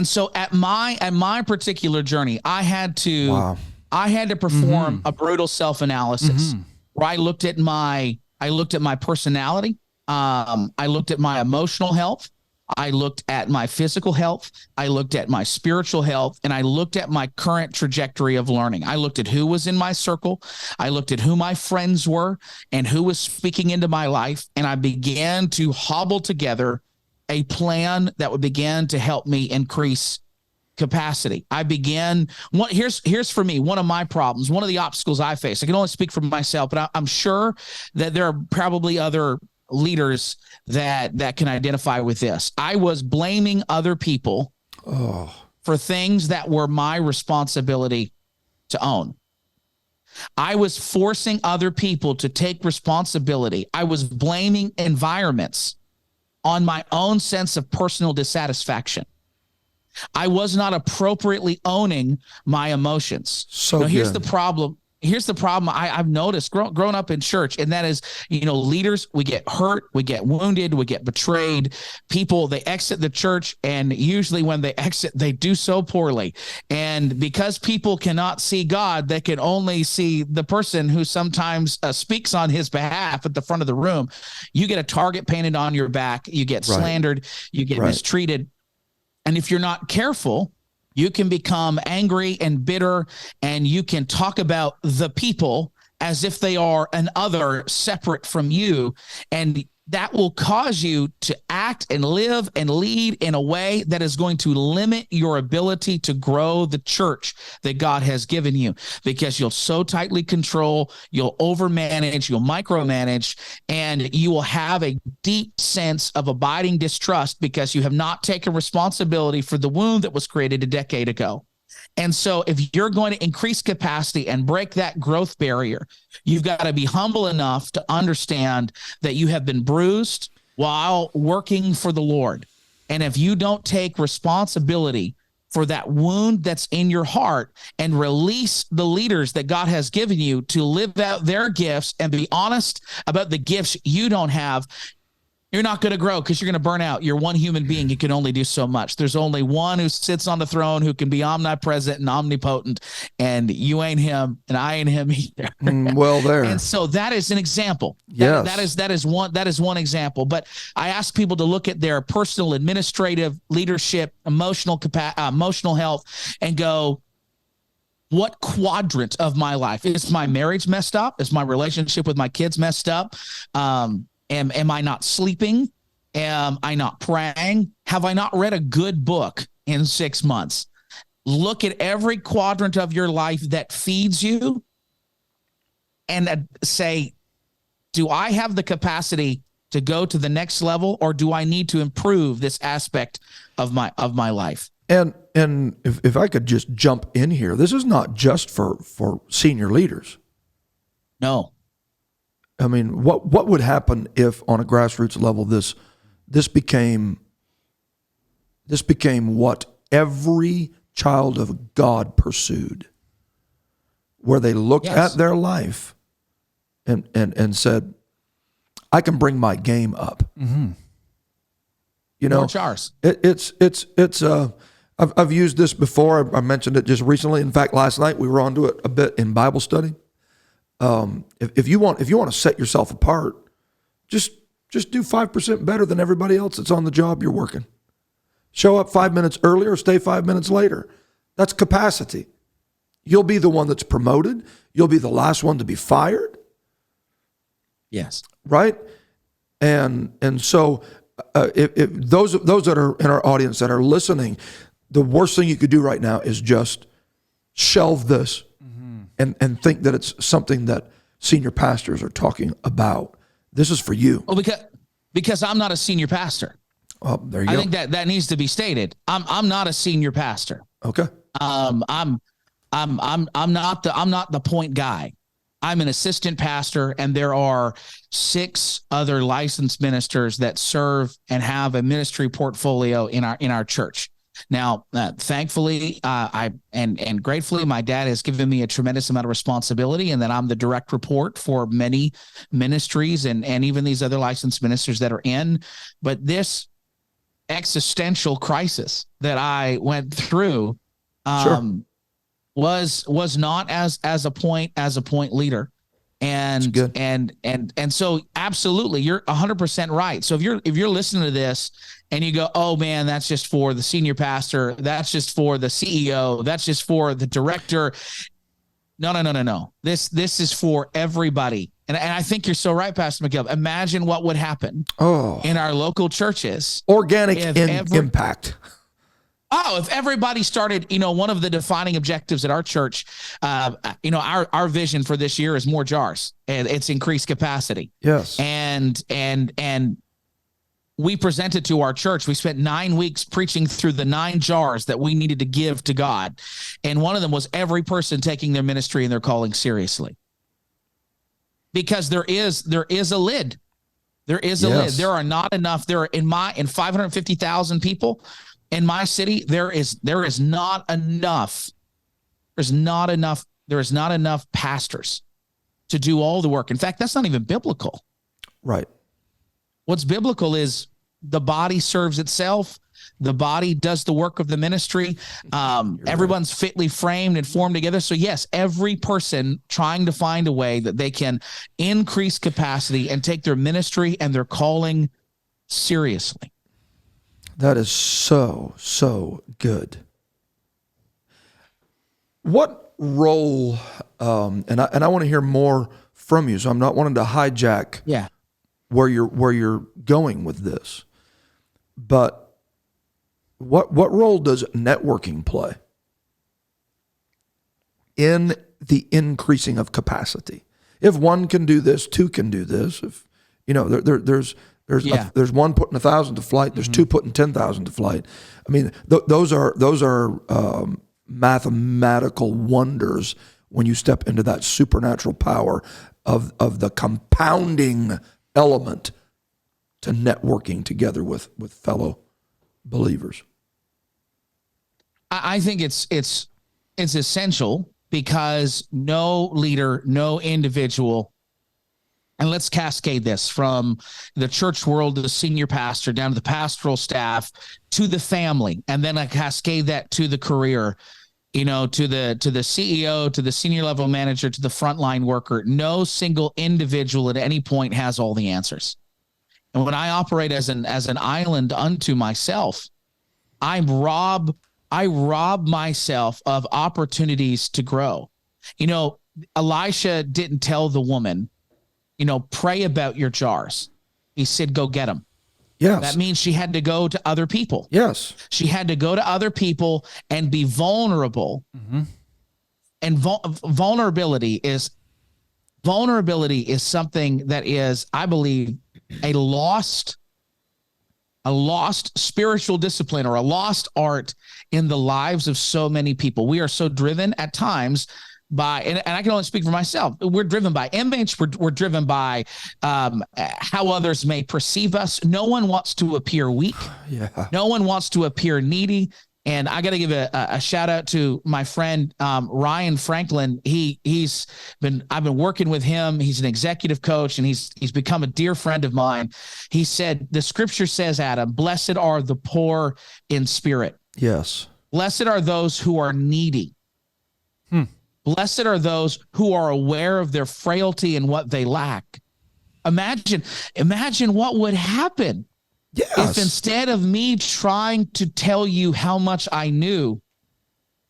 so at my particular journey, I had to perform a brutal self-analysis. Where I looked at my personality. I looked at my emotional health. I looked at my physical health. I looked at my spiritual health, and I looked at my current trajectory of learning. I looked at who was in my circle. I looked at who my friends were and who was speaking into my life. And I began to hobble together a plan that would begin to help me increase capacity. I began, here's for me, one of my problems, one of the obstacles I face. I can only speak for myself, but I'm sure that there are probably other leaders that can identify with this. I was blaming other people for things that were my responsibility to own. I was forcing other people to take responsibility. I was blaming environments on my own sense of personal dissatisfaction. I was not appropriately owning my emotions. So here's the problem. Here's the problem I've noticed growing up in church, and that is, leaders, we get hurt, we get wounded, we get betrayed. People, they exit the church, and usually when they exit, they do so poorly. And because people cannot see God, they can only see the person who sometimes speaks on his behalf at the front of the room. You get a target painted on your back, you get slandered, you get mistreated. And if you're not careful, you can become angry and bitter, and you can talk about the people as if they are an other separate from you. And that will cause you to act and live and lead in a way that is going to limit your ability to grow the church that God has given you, because you'll so tightly control, you'll overmanage, you'll micromanage, and you will have a deep sense of abiding distrust because you have not taken responsibility for the wound that was created a decade ago. And so if you're going to increase capacity and break that growth barrier, you've got to be humble enough to understand that you have been bruised while working for the Lord. And if you don't take responsibility for that wound that's in your heart and release the leaders that God has given you to live out their gifts and be honest about the gifts you don't have, you're not going to grow because you're going to burn out. You're one human being. You can only do so much. There's only one who sits on the throne who can be omnipresent and omnipotent, and you ain't him, and I ain't him either. Well, there. And so that is an example. Yes. That is one example. But I ask people to look at their personal, administrative, leadership, emotional health, and go, what quadrant of my life? Is my marriage messed up? Is my relationship with my kids messed up? Am I not sleeping? Am I not praying? Have I not read a good book in 6 months? Look at every quadrant of your life that feeds you and say, do I have the capacity to go to the next level, or do I need to improve this aspect of my life? And if I could just jump in here, this is not just for senior leaders. No. I mean, what would happen if on a grassroots level this became what every child of God pursued, where they looked at their life and said, I can bring my game up. Mm-hmm. Ours. I've used this before. I mentioned it just recently. In fact, last night we were onto it a bit in Bible study. If you want to set yourself apart, just do 5% better than everybody else that's on the job you're working. Show up 5 minutes earlier, stay 5 minutes later. That's capacity. You'll be the one that's promoted. You'll be the last one to be fired. Yes. Right? And so if those that are in our audience that are listening, the worst thing you could do right now is just shelve this and think that it's something that senior pastors are talking about. This is for you. Well, because I'm not a senior pastor. Oh, there you I go. think that needs to be stated. I'm not a senior pastor. Okay. I'm not the point guy. I'm an assistant pastor, and there are 6 other licensed ministers that serve and have a ministry portfolio in our church. Now, thankfully, and gratefully, my dad has given me a tremendous amount of responsibility, and that I'm the direct report for many ministries and even these other licensed ministers that are in. But this existential crisis that I went through was not as a point leader. And so absolutely, you're 100% right. So if you're listening to this and you go, oh man, that's just for the senior pastor, that's just for the CEO, that's just for the director. No. This is for everybody. And I think you're so right, Pastor McGill. Imagine what would happen in our local churches. Organic impact. Oh, if everybody started, one of the defining objectives at our church, our vision for this year is more jars, and it's increased capacity. Yes. And we presented to our church. We spent 9 weeks preaching through the 9 jars that we needed to give to God. And one of them was every person taking their ministry and their calling seriously. Because there is a lid. There is a lid. There are not enough. There are in 550,000 people in my city, there is not enough. There is not enough pastors to do all the work. In fact, that's not even biblical. Right. What's biblical is the body serves itself. The body does the work of the ministry. Everyone's fitly framed and formed together. So yes, every person trying to find a way that they can increase capacity and take their ministry and their calling seriously. That is so good. What role, and I want to hear more from you, so I'm not wanting to hijack where you're going with this, but what role does networking play in the increasing of capacity? If one can do this, 2 can do this. If there's one putting 1,000 to flight. There's 2 putting 10,000 to flight. I mean, those are mathematical wonders when you step into that supernatural power of the compounding element to networking together with fellow believers. I think it's essential, because no leader, no individual. And let's cascade this from the church world to the senior pastor, down to the pastoral staff, to the family, and then I cascade that to the career, to the CEO, to the senior level manager, to the frontline worker. No single individual at any point has all the answers. And when I operate as an island unto myself, I rob myself of opportunities to grow. Elisha didn't tell the woman, pray about your jars. He said, go get them. Yes. That means she had to go to other people. Yes. She had to go to other people and be vulnerable. Mm-hmm. And vulnerability is something that is, I believe, a lost spiritual discipline, or a lost art in the lives of so many people. We are so driven at times by, and I can only speak for myself, we're driven by image. We're driven by how others may perceive us. No one wants to appear weak. Yeah. No one wants to appear needy. And I got to give a shout out to my friend Ryan Franklin. I've been working with him. He's an executive coach, and he's become a dear friend of mine. He said, the scripture says, Adam, blessed are the poor in spirit. Yes. Blessed are those who are needy. Blessed are those who are aware of their frailty and what they lack. Imagine what would happen. Yes. If instead of me trying to tell you how much I knew,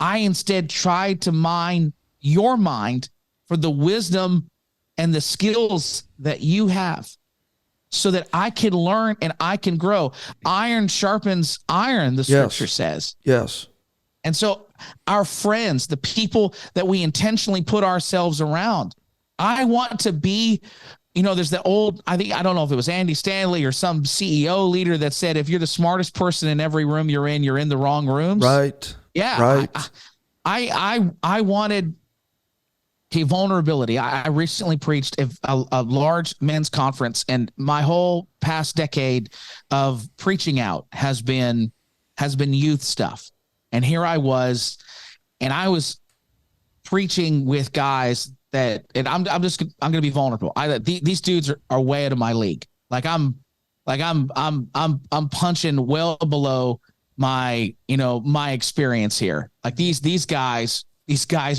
I instead tried to mine your mind for the wisdom and the skills that you have. so that I can learn and I can grow. Iron sharpens iron, the scripture says. Yes. And so our friends, the people that we intentionally put ourselves around, I want to be, there's the old, I don't know if it was Andy Stanley or some CEO leader that said, if you're the smartest person in every room you're in the wrong rooms. Right. Yeah. Right. I wanted vulnerability. I recently preached a large men's conference, and my whole past decade of preaching out has been youth stuff. And here I was, and I was preaching with guys that, and I'm going to be vulnerable. These dudes are way out of my league. I'm punching well below my experience here. Like these guys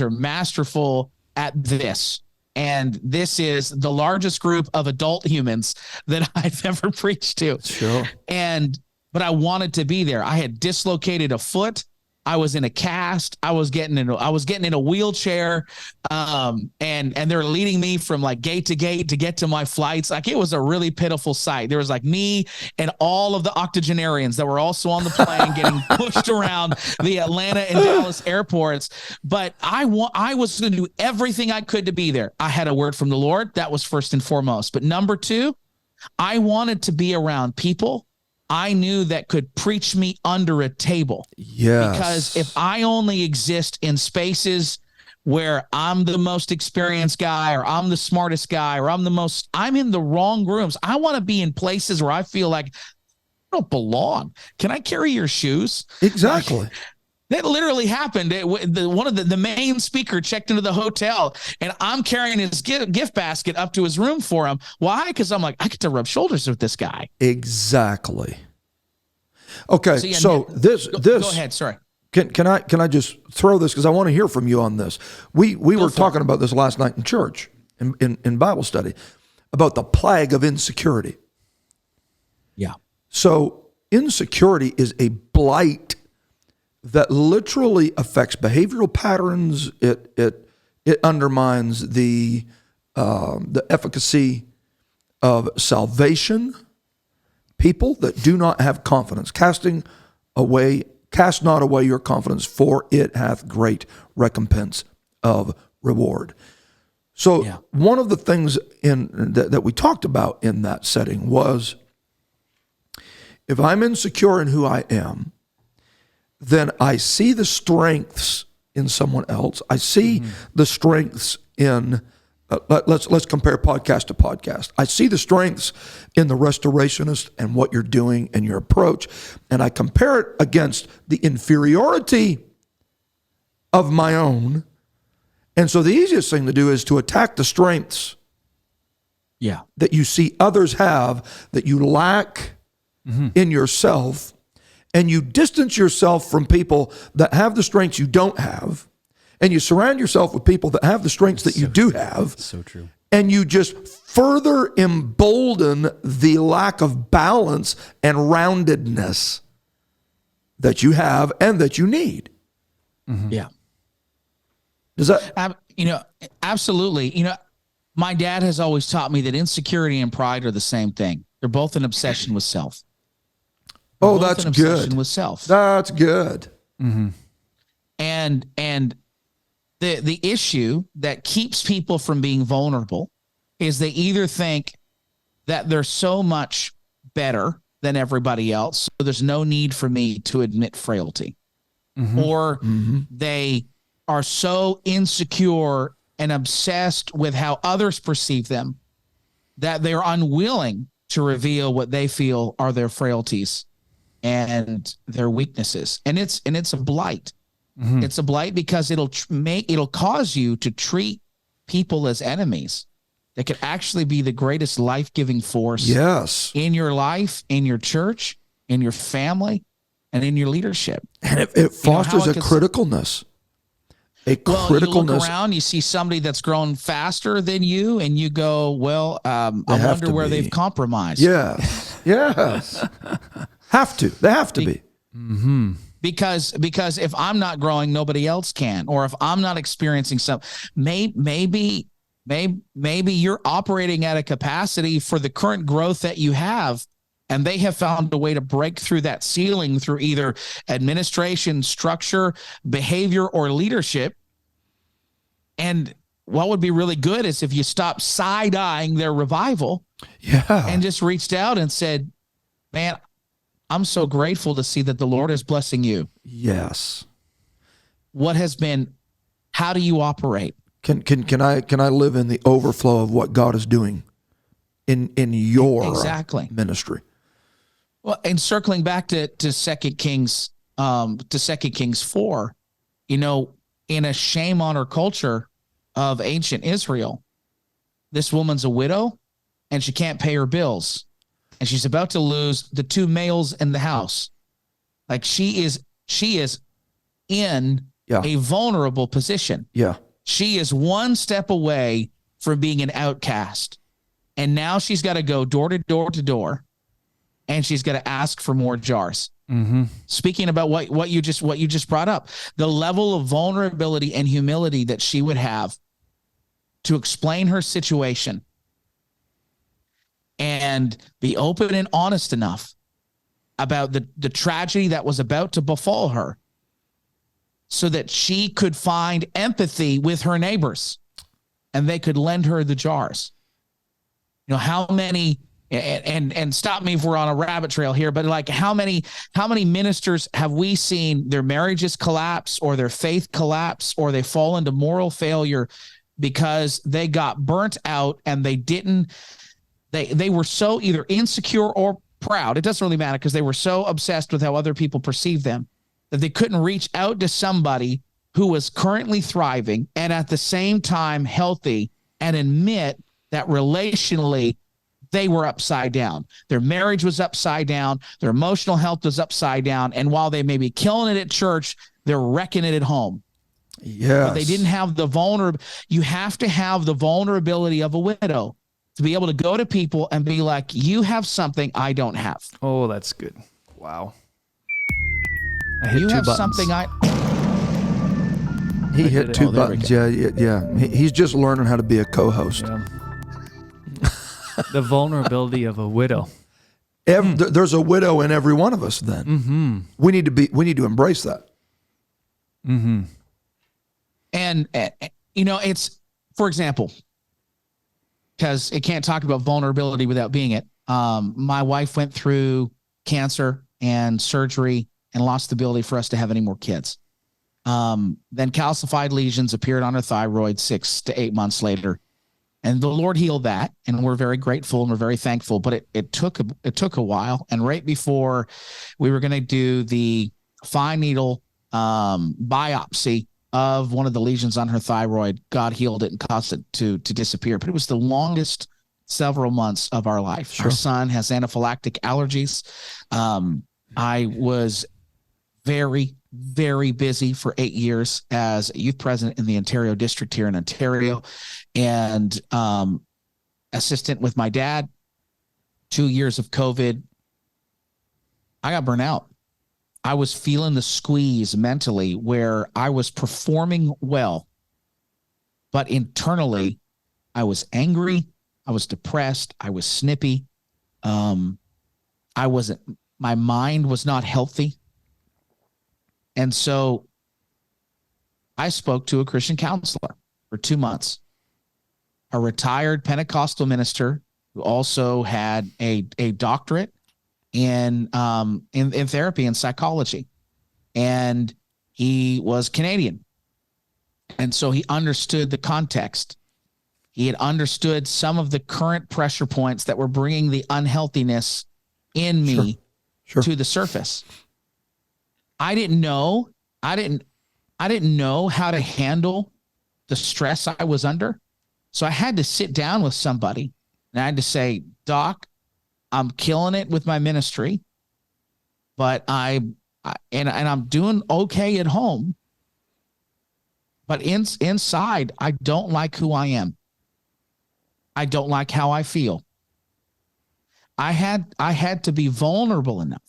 are masterful at this. And this is the largest group of adult humans that I've ever preached to. Sure. But I wanted to be there. I had dislocated a foot. I was in a cast. I was getting in a wheelchair. And they're leading me from like gate to gate to get to my flights. Like it was a really pitiful sight. There was like me and all of the octogenarians that were also on the plane getting pushed around the Atlanta and Dallas airports. But I was going to do everything I could to be there. I had a word from the Lord. That was first and foremost. But number two, I wanted to be around people I knew that could preach me under a table. Yes. Because if I only exist in spaces where I'm the most experienced guy, or I'm the smartest guy, or I'm in the wrong rooms. I want to be in places where I feel like I don't belong. Can I carry your shoes? Exactly. Like, that literally happened. One of the main speaker checked into the hotel, and I'm carrying his gift basket up to his room for him. Why? Because I'm like, I get to rub shoulders with this guy. Exactly. Okay, Go ahead. Sorry. Can I just throw this, because I want to hear from you on this. We were talking about this last night in church in Bible study about the plague of insecurity. Yeah. So insecurity is a blight that literally affects behavioral patterns. It undermines the efficacy of salvation. People that do not have confidence, cast not away your confidence, for it hath great recompense of reward. So one of the things that we talked about in that setting was, if I'm insecure in who I am, then I see the strengths in someone else. I see the strengths in, let's compare podcast to podcast. I see the strengths in the restorationist and what you're doing and your approach, and I compare it against the inferiority of my own. And so the easiest thing to do is to attack the strengths that you see others have that you lack in yourself. And you distance yourself from people that have the strengths you don't have, and you surround yourself with people that have the strengths that you do have. So true. And you just further embolden the lack of balance and roundedness that you have and that you need. Yeah. Does that? Absolutely. My dad has always taught me that insecurity and pride are the same thing. They're both an obsession with self. Oh, that's good. With self. That's good. And the issue that keeps people from being vulnerable is they either think that they're so much better than everybody else, so there's no need for me to admit frailty, or they are so insecure and obsessed with how others perceive them that they're unwilling to reveal what they feel are their frailties and their weaknesses. And it's a blight. It's a blight because it'll cause you to treat people as enemies that could actually be the greatest life-giving force in your life, in your church, in your family, and in your leadership. And it fosters a criticalness. You look around, you see somebody that's grown faster than you, and you go, well, I wonder where they've compromised. Yes. They have to be. Because if I'm not growing, nobody else can. Or if I'm not experiencing something, maybe Maybe you're operating at a capacity for the current growth that you have, and they have found a way to break through that ceiling through either administration, structure, behavior, or leadership. And what would be really good is if you stopped side-eyeing their revival and just reached out and said, man, I'm so grateful to see that the Lord is blessing you. Yes. How do you operate? Can I live in the overflow of what God is doing in your ministry? Well, and circling back to 2 Kings 4, in a shame on her culture of ancient Israel, this woman's a widow and she can't pay her bills, and she's about to lose the 2 males in the house. Like she is in a vulnerable position. Yeah. She is one step away from being an outcast. And now she's got to go door to door to door, and she's got to ask for more jars. Mm-hmm. Speaking about what you just brought up, the level of vulnerability and humility that she would have to explain her situation and be open and honest enough about the tragedy that was about to befall her, so that she could find empathy with her neighbors and they could lend her the jars. How many, and stop me if we're on a rabbit trail here, but like how many ministers have we seen their marriages collapse or their faith collapse, or they fall into moral failure because they got burnt out and they were so either insecure or proud. It doesn't really matter, because they were so obsessed with how other people perceive them that they couldn't reach out to somebody who was currently thriving and at the same time healthy and admit that relationally they were upside down. Their marriage was upside down. Their emotional health was upside down. And while they may be killing it at church, they're wrecking it at home. Yes. But they didn't have the you have to have the vulnerability of a widow to be able to go to people and be like, you have something I don't have. Oh, that's good. Wow. I hit you 2 have buttons. something He hit 2 buttons. Yeah. He's just learning how to be a co-host. Yeah. The vulnerability of a widow. There's a widow in every one of us. Then we need to embrace that. Mm-hmm. And it's, for example, because it can't talk about vulnerability without being it. My wife went through cancer and surgery and lost the ability for us to have any more kids. Then calcified lesions appeared on her thyroid 6 to 8 months later, and the Lord healed that, and we're very grateful and we're very thankful. But it took a while, and right before we were going to do the fine needle biopsy of one of the lesions on her thyroid, God healed it and caused it to disappear. But it was the longest several months of our life. Sure. Our son has anaphylactic allergies. I was very, very busy for 8 years as a youth president in the Ontario district here in Ontario, and assistant with my dad. 2 years of COVID. I got burnt out. I was feeling the squeeze mentally, where I was performing well, but internally I was angry. I was depressed. I was snippy. My mind was not healthy. And so I spoke to a Christian counselor for 2 months, a retired Pentecostal minister who also had a doctorate in therapy and psychology. And he was Canadian. And so he understood the context. He had understood some of the current pressure points that were bringing the unhealthiness in me to the surface. I didn't know how to handle the stress I was under. So I had to sit down with somebody and I had to say, Doc, I'm killing it with my ministry, but I'm doing okay at home. But inside, I don't like who I am. I don't like how I feel. I had to be vulnerable enough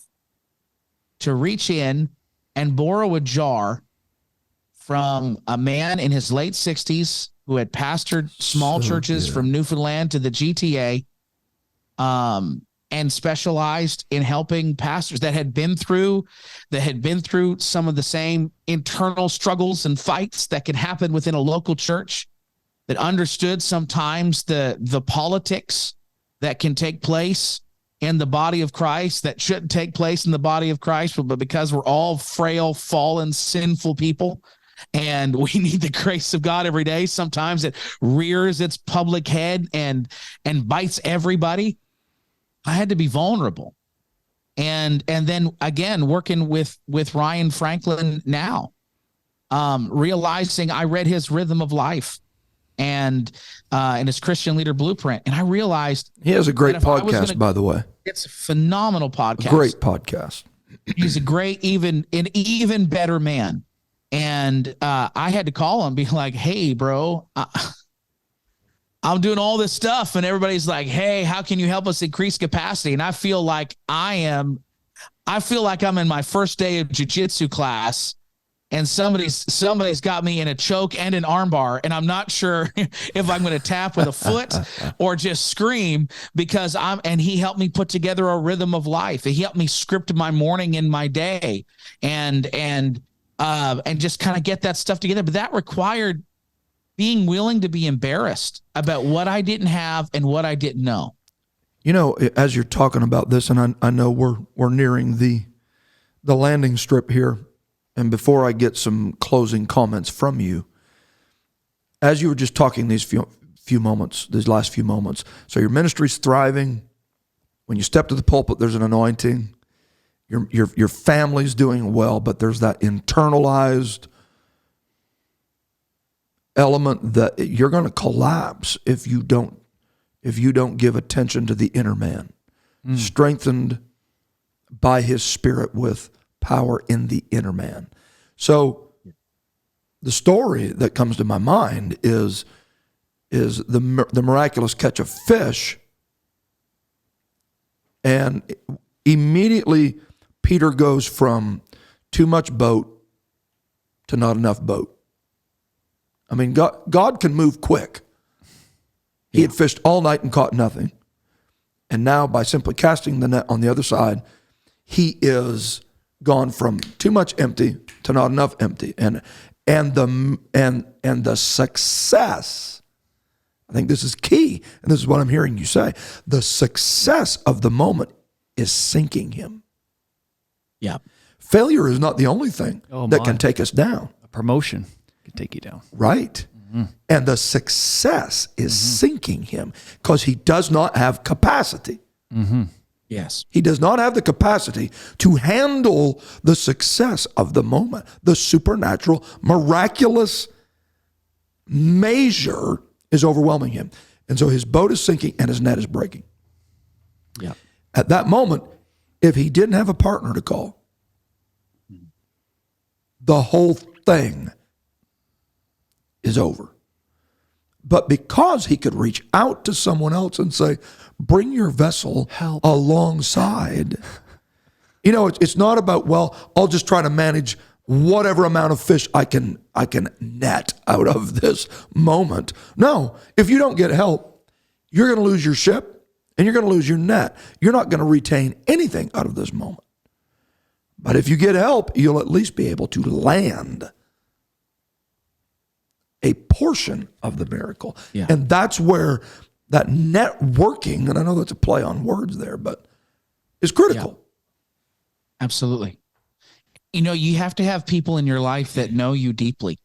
to reach in and borrow a jar from a man in his late 60s who had pastored small churches from Newfoundland to the GTA, and specialized in helping pastors that had been through some of the same internal struggles and fights that can happen within a local church, that understood sometimes the politics that can take place in the body of Christ that shouldn't take place in the body of Christ, but because we're all frail, fallen, sinful people, and we need the grace of God every day. Sometimes it rears its public head and bites everybody. I had to be vulnerable. And then again, working with Ryan Franklin now, realizing I read his Rhythm of Life and his Christian Leader Blueprint. And I realized he has a great podcast, by the way. It's a phenomenal podcast. Great podcast. He's a great, an even better man. And I had to call him, be like, hey, bro, I'm doing all this stuff. And everybody's like, hey, how can you help us increase capacity? And I feel like I'm in my first day of jiu-jitsu class, and somebody's got me in a choke and an armbar, and I'm not sure if I'm going to tap with a foot or just scream, because and he helped me put together a rhythm of life. He helped me script my morning and my day and just kind of get that stuff together. But that required being willing to be embarrassed about what I didn't have and what I didn't know. You know, as you're talking about this, and I know we're nearing the landing strip here, and before I get some closing comments from you, as you were just talking these last few moments, so your ministry's thriving. When you step to the pulpit, there's an anointing. Your family's doing well, but there's that internalized element that you're going to collapse if you don't give attention to the inner man, strengthened by his Spirit with power in the inner man. So the story that comes to my mind is the miraculous catch of fish, and immediately Peter goes from too much boat to not enough boat. I mean, God can move quick. He had fished all night and caught nothing. And now, by simply casting the net on the other side, he is gone from too much empty to not enough empty. And the success, I think this is key, and this is what I'm hearing you say, the success of the moment is sinking him. Yeah. Failure is not the only thing that can take us down. A promotion can take you down. Right. And the success is sinking him because he does not have capacity. Yes. He does not have the capacity to handle the success of the moment. The supernatural, miraculous measure is overwhelming him. And so his boat is sinking and his net is breaking. Yeah. At that moment, if he didn't have a partner to call, the whole thing is over. But because he could reach out to someone else and say, bring your vessel alongside. You know, it's not about, well, I'll just try to manage whatever amount of fish I can net out of this moment. No, if you don't get help, you're going to lose your ship and you're going to lose your net. You're not going to retain anything out of this moment. But if you get help, you'll at least be able to land a portion of the miracle. Yeah. And that's where that networking, and I know that's a play on words there, but is critical. Yeah. Absolutely. You know, you have to have people in your life that know you deeply.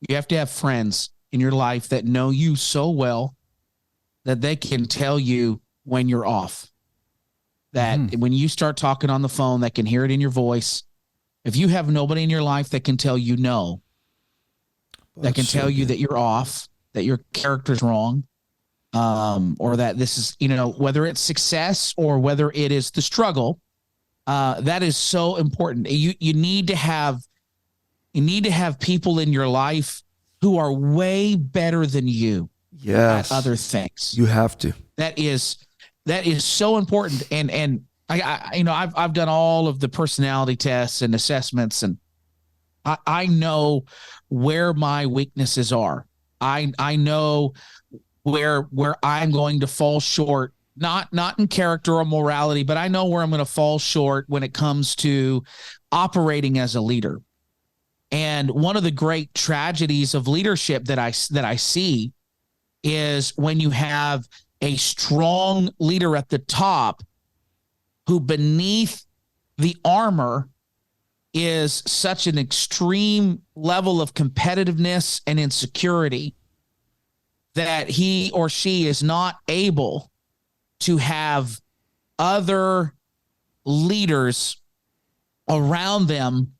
You have to have friends in your life that know you so well that they can tell you when you're off. That when you start talking on the phone, they can hear it in your voice. If you have nobody in your life that can tell you no, that can tell you that you're off, that your character's wrong, or that this is, you know, whether it's success or whether it is the struggle, that is so important. You need to have people in your life who are way better than you at other things. You have to. That is so important. And I you know, I've done all of the personality tests and assessments, and I know where my weaknesses are. I know where I'm going to fall short, not in character or morality, but I know where I'm going to fall short when it comes to operating as a leader. And one of the great tragedies of leadership that I see is when you have a strong leader at the top who beneath the armor is such an extreme level of competitiveness and insecurity that he or she is not able to have other leaders around them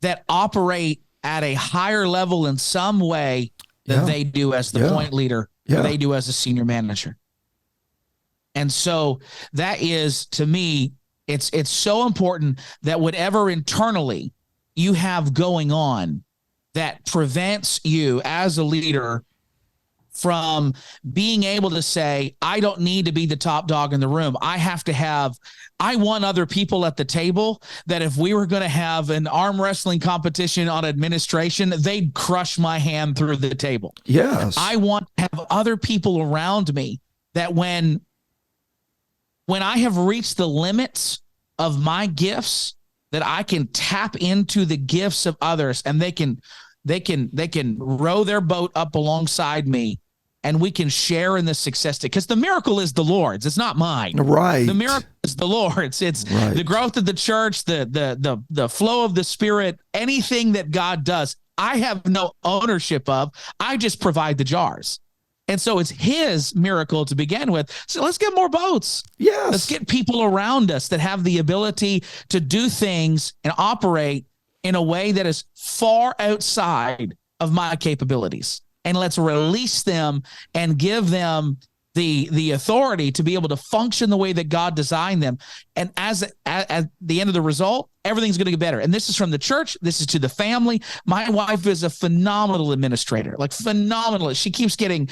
that operate at a higher level in some way than they do as the point leader, or they do as a senior manager. And so that is, to me, it's so important that whatever internally you have going on that prevents you as a leader from being able to say, I don't need to be the top dog in the room. I want other people at the table that if we were going to have an arm wrestling competition on administration, they'd crush my hand through the table. Yes. I want to have other people around me that when I have reached the limits of my gifts, that I can tap into the gifts of others and they can row their boat up alongside me and we can share in the success, because the miracle is the Lord's. It's not mine. Right. The miracle is the Lord's. It's the growth of the church, the flow of the Spirit, anything that God does, I have no ownership of. I just provide the jars. And so it's his miracle to begin with. So let's get more boats. Yes. Let's get people around us that have the ability to do things and operate in a way that is far outside of my capabilities. And let's release them and give them the authority to be able to function the way that God designed them. And as at the end of the result, everything's going to get better. And this is from the church. This is to the family. My wife is a phenomenal administrator, like phenomenal. She keeps getting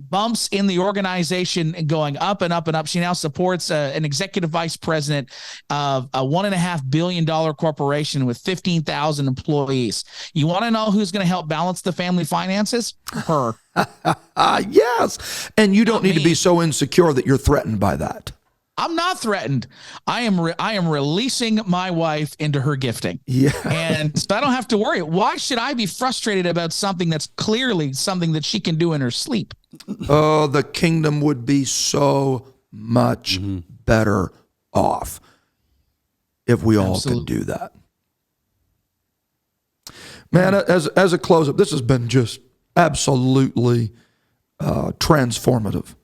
bumps in the organization and going up and up and up. She now supports an executive vice president of a $1.5 billion corporation with 15,000 employees. You want to know who's going to help balance the family finances? Her. Yes. And you don't need to be so insecure that you're threatened by that. I'm not threatened. I am releasing my wife into her gifting. Yeah. And so I don't have to worry. Why should I be frustrated about something that's clearly something that she can do in her sleep? Oh, the kingdom would be so much better off if we all could do that. Man, as a close-up, this has been just absolutely transformative.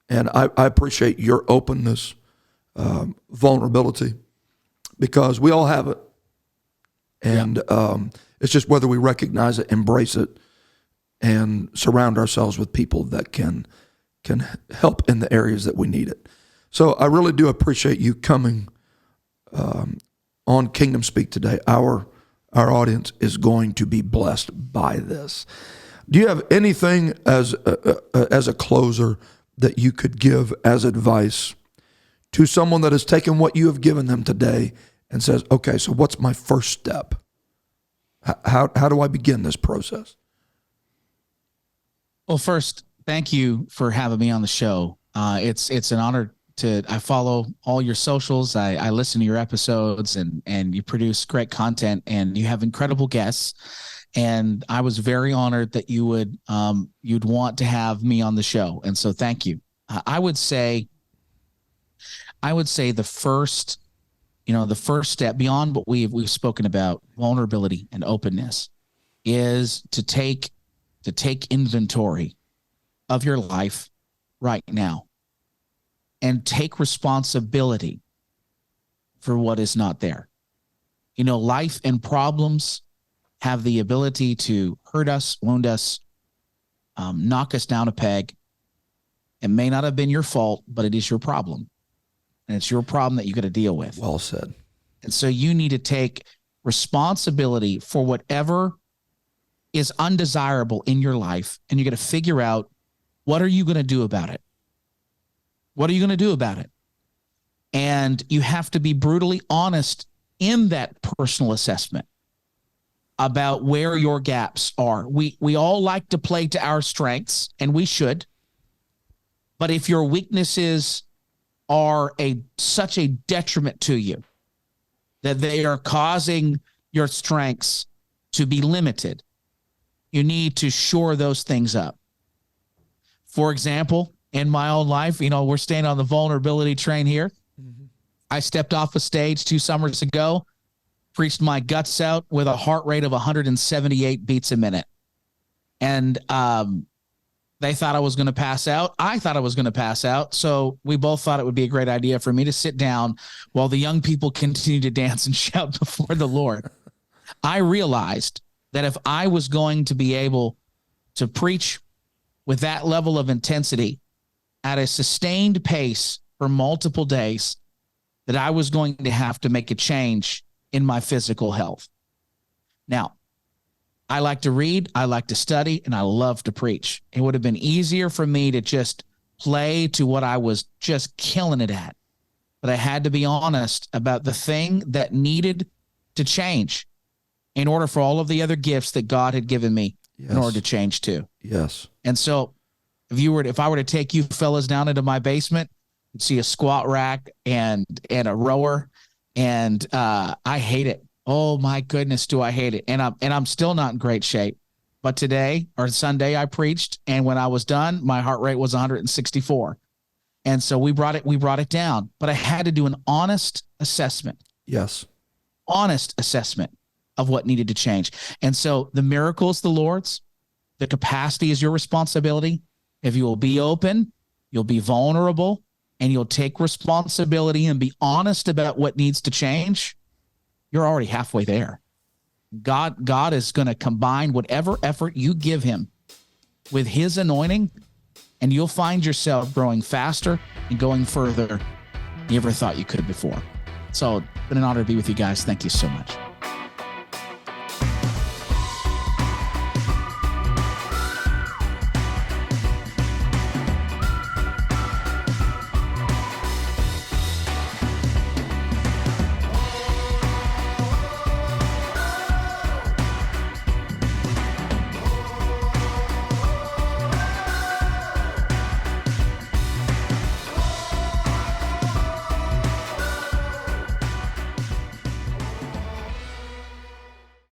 And I appreciate your openness, vulnerability, because we all have it. And it's just whether we recognize it, embrace it, and surround ourselves with people that can help in the areas that we need it. So I really do appreciate you coming on Kingdom Speak today. Our audience is going to be blessed by this. Do you have anything as a closer that you could give as advice to someone that has taken what you have given them today and says, okay, so what's my first step? How do I begin this process? Well, first, thank you for having me on the show. It's an honor I follow all your socials. I listen to your episodes and you produce great content and you have incredible guests. And I was very honored that you'd want to have me on the show. And so thank you. I would say the first step beyond what we've spoken about, vulnerability and openness, is to take inventory of your life right now and take responsibility for what is not there. Life and problems have the ability to hurt us, wound us, knock us down a peg. It may not have been your fault, but it is your problem. And it's your problem that you got to deal with. Well said. And so you need to take responsibility for whatever is undesirable in your life. And you got to figure out, what are you going to do about it? What are you going to do about it? And you have to be brutally honest in that personal assessment. about where your gaps are. We all like to play to our strengths, and we should. But if your weaknesses are such a detriment to you that they are causing your strengths to be limited, you need to shore those things up. For example, in my own life, we're staying on the vulnerability train here. I stepped off a stage 2 summers ago, preached my guts out with a heart rate of 178 beats a minute. And they thought I was going to pass out. I thought I was going to pass out. So we both thought it would be a great idea for me to sit down while the young people continue to dance and shout before the Lord. I realized that if I was going to be able to preach with that level of intensity at a sustained pace for multiple days, that I was going to have to make a change in my physical health. Now, I like to read, I like to study, and I love to preach. It would have been easier for me to just play to what I was just killing it at. But I had to be honest about the thing that needed to change in order for all of the other gifts that God had given me in order to change too. Yes. And so if I were to take you fellas down into my basement, you'd see a squat rack and a rower, and I hate it. Oh my goodness, do I hate it. And I'm still not in great shape. But today or Sunday I preached, and when I was done, my heart rate was 164. And so we brought it down, but I had to do an honest assessment. Yes. Honest assessment of what needed to change. And so the miracle is the Lord's. The capacity is your responsibility. If you will be open, you'll be vulnerable, and you'll take responsibility and be honest about what needs to change, you're already halfway there. God is going to combine whatever effort you give him with his anointing, and you'll find yourself growing faster and going further than you ever thought you could before. So it's been an honor to be with you guys. Thank you so much.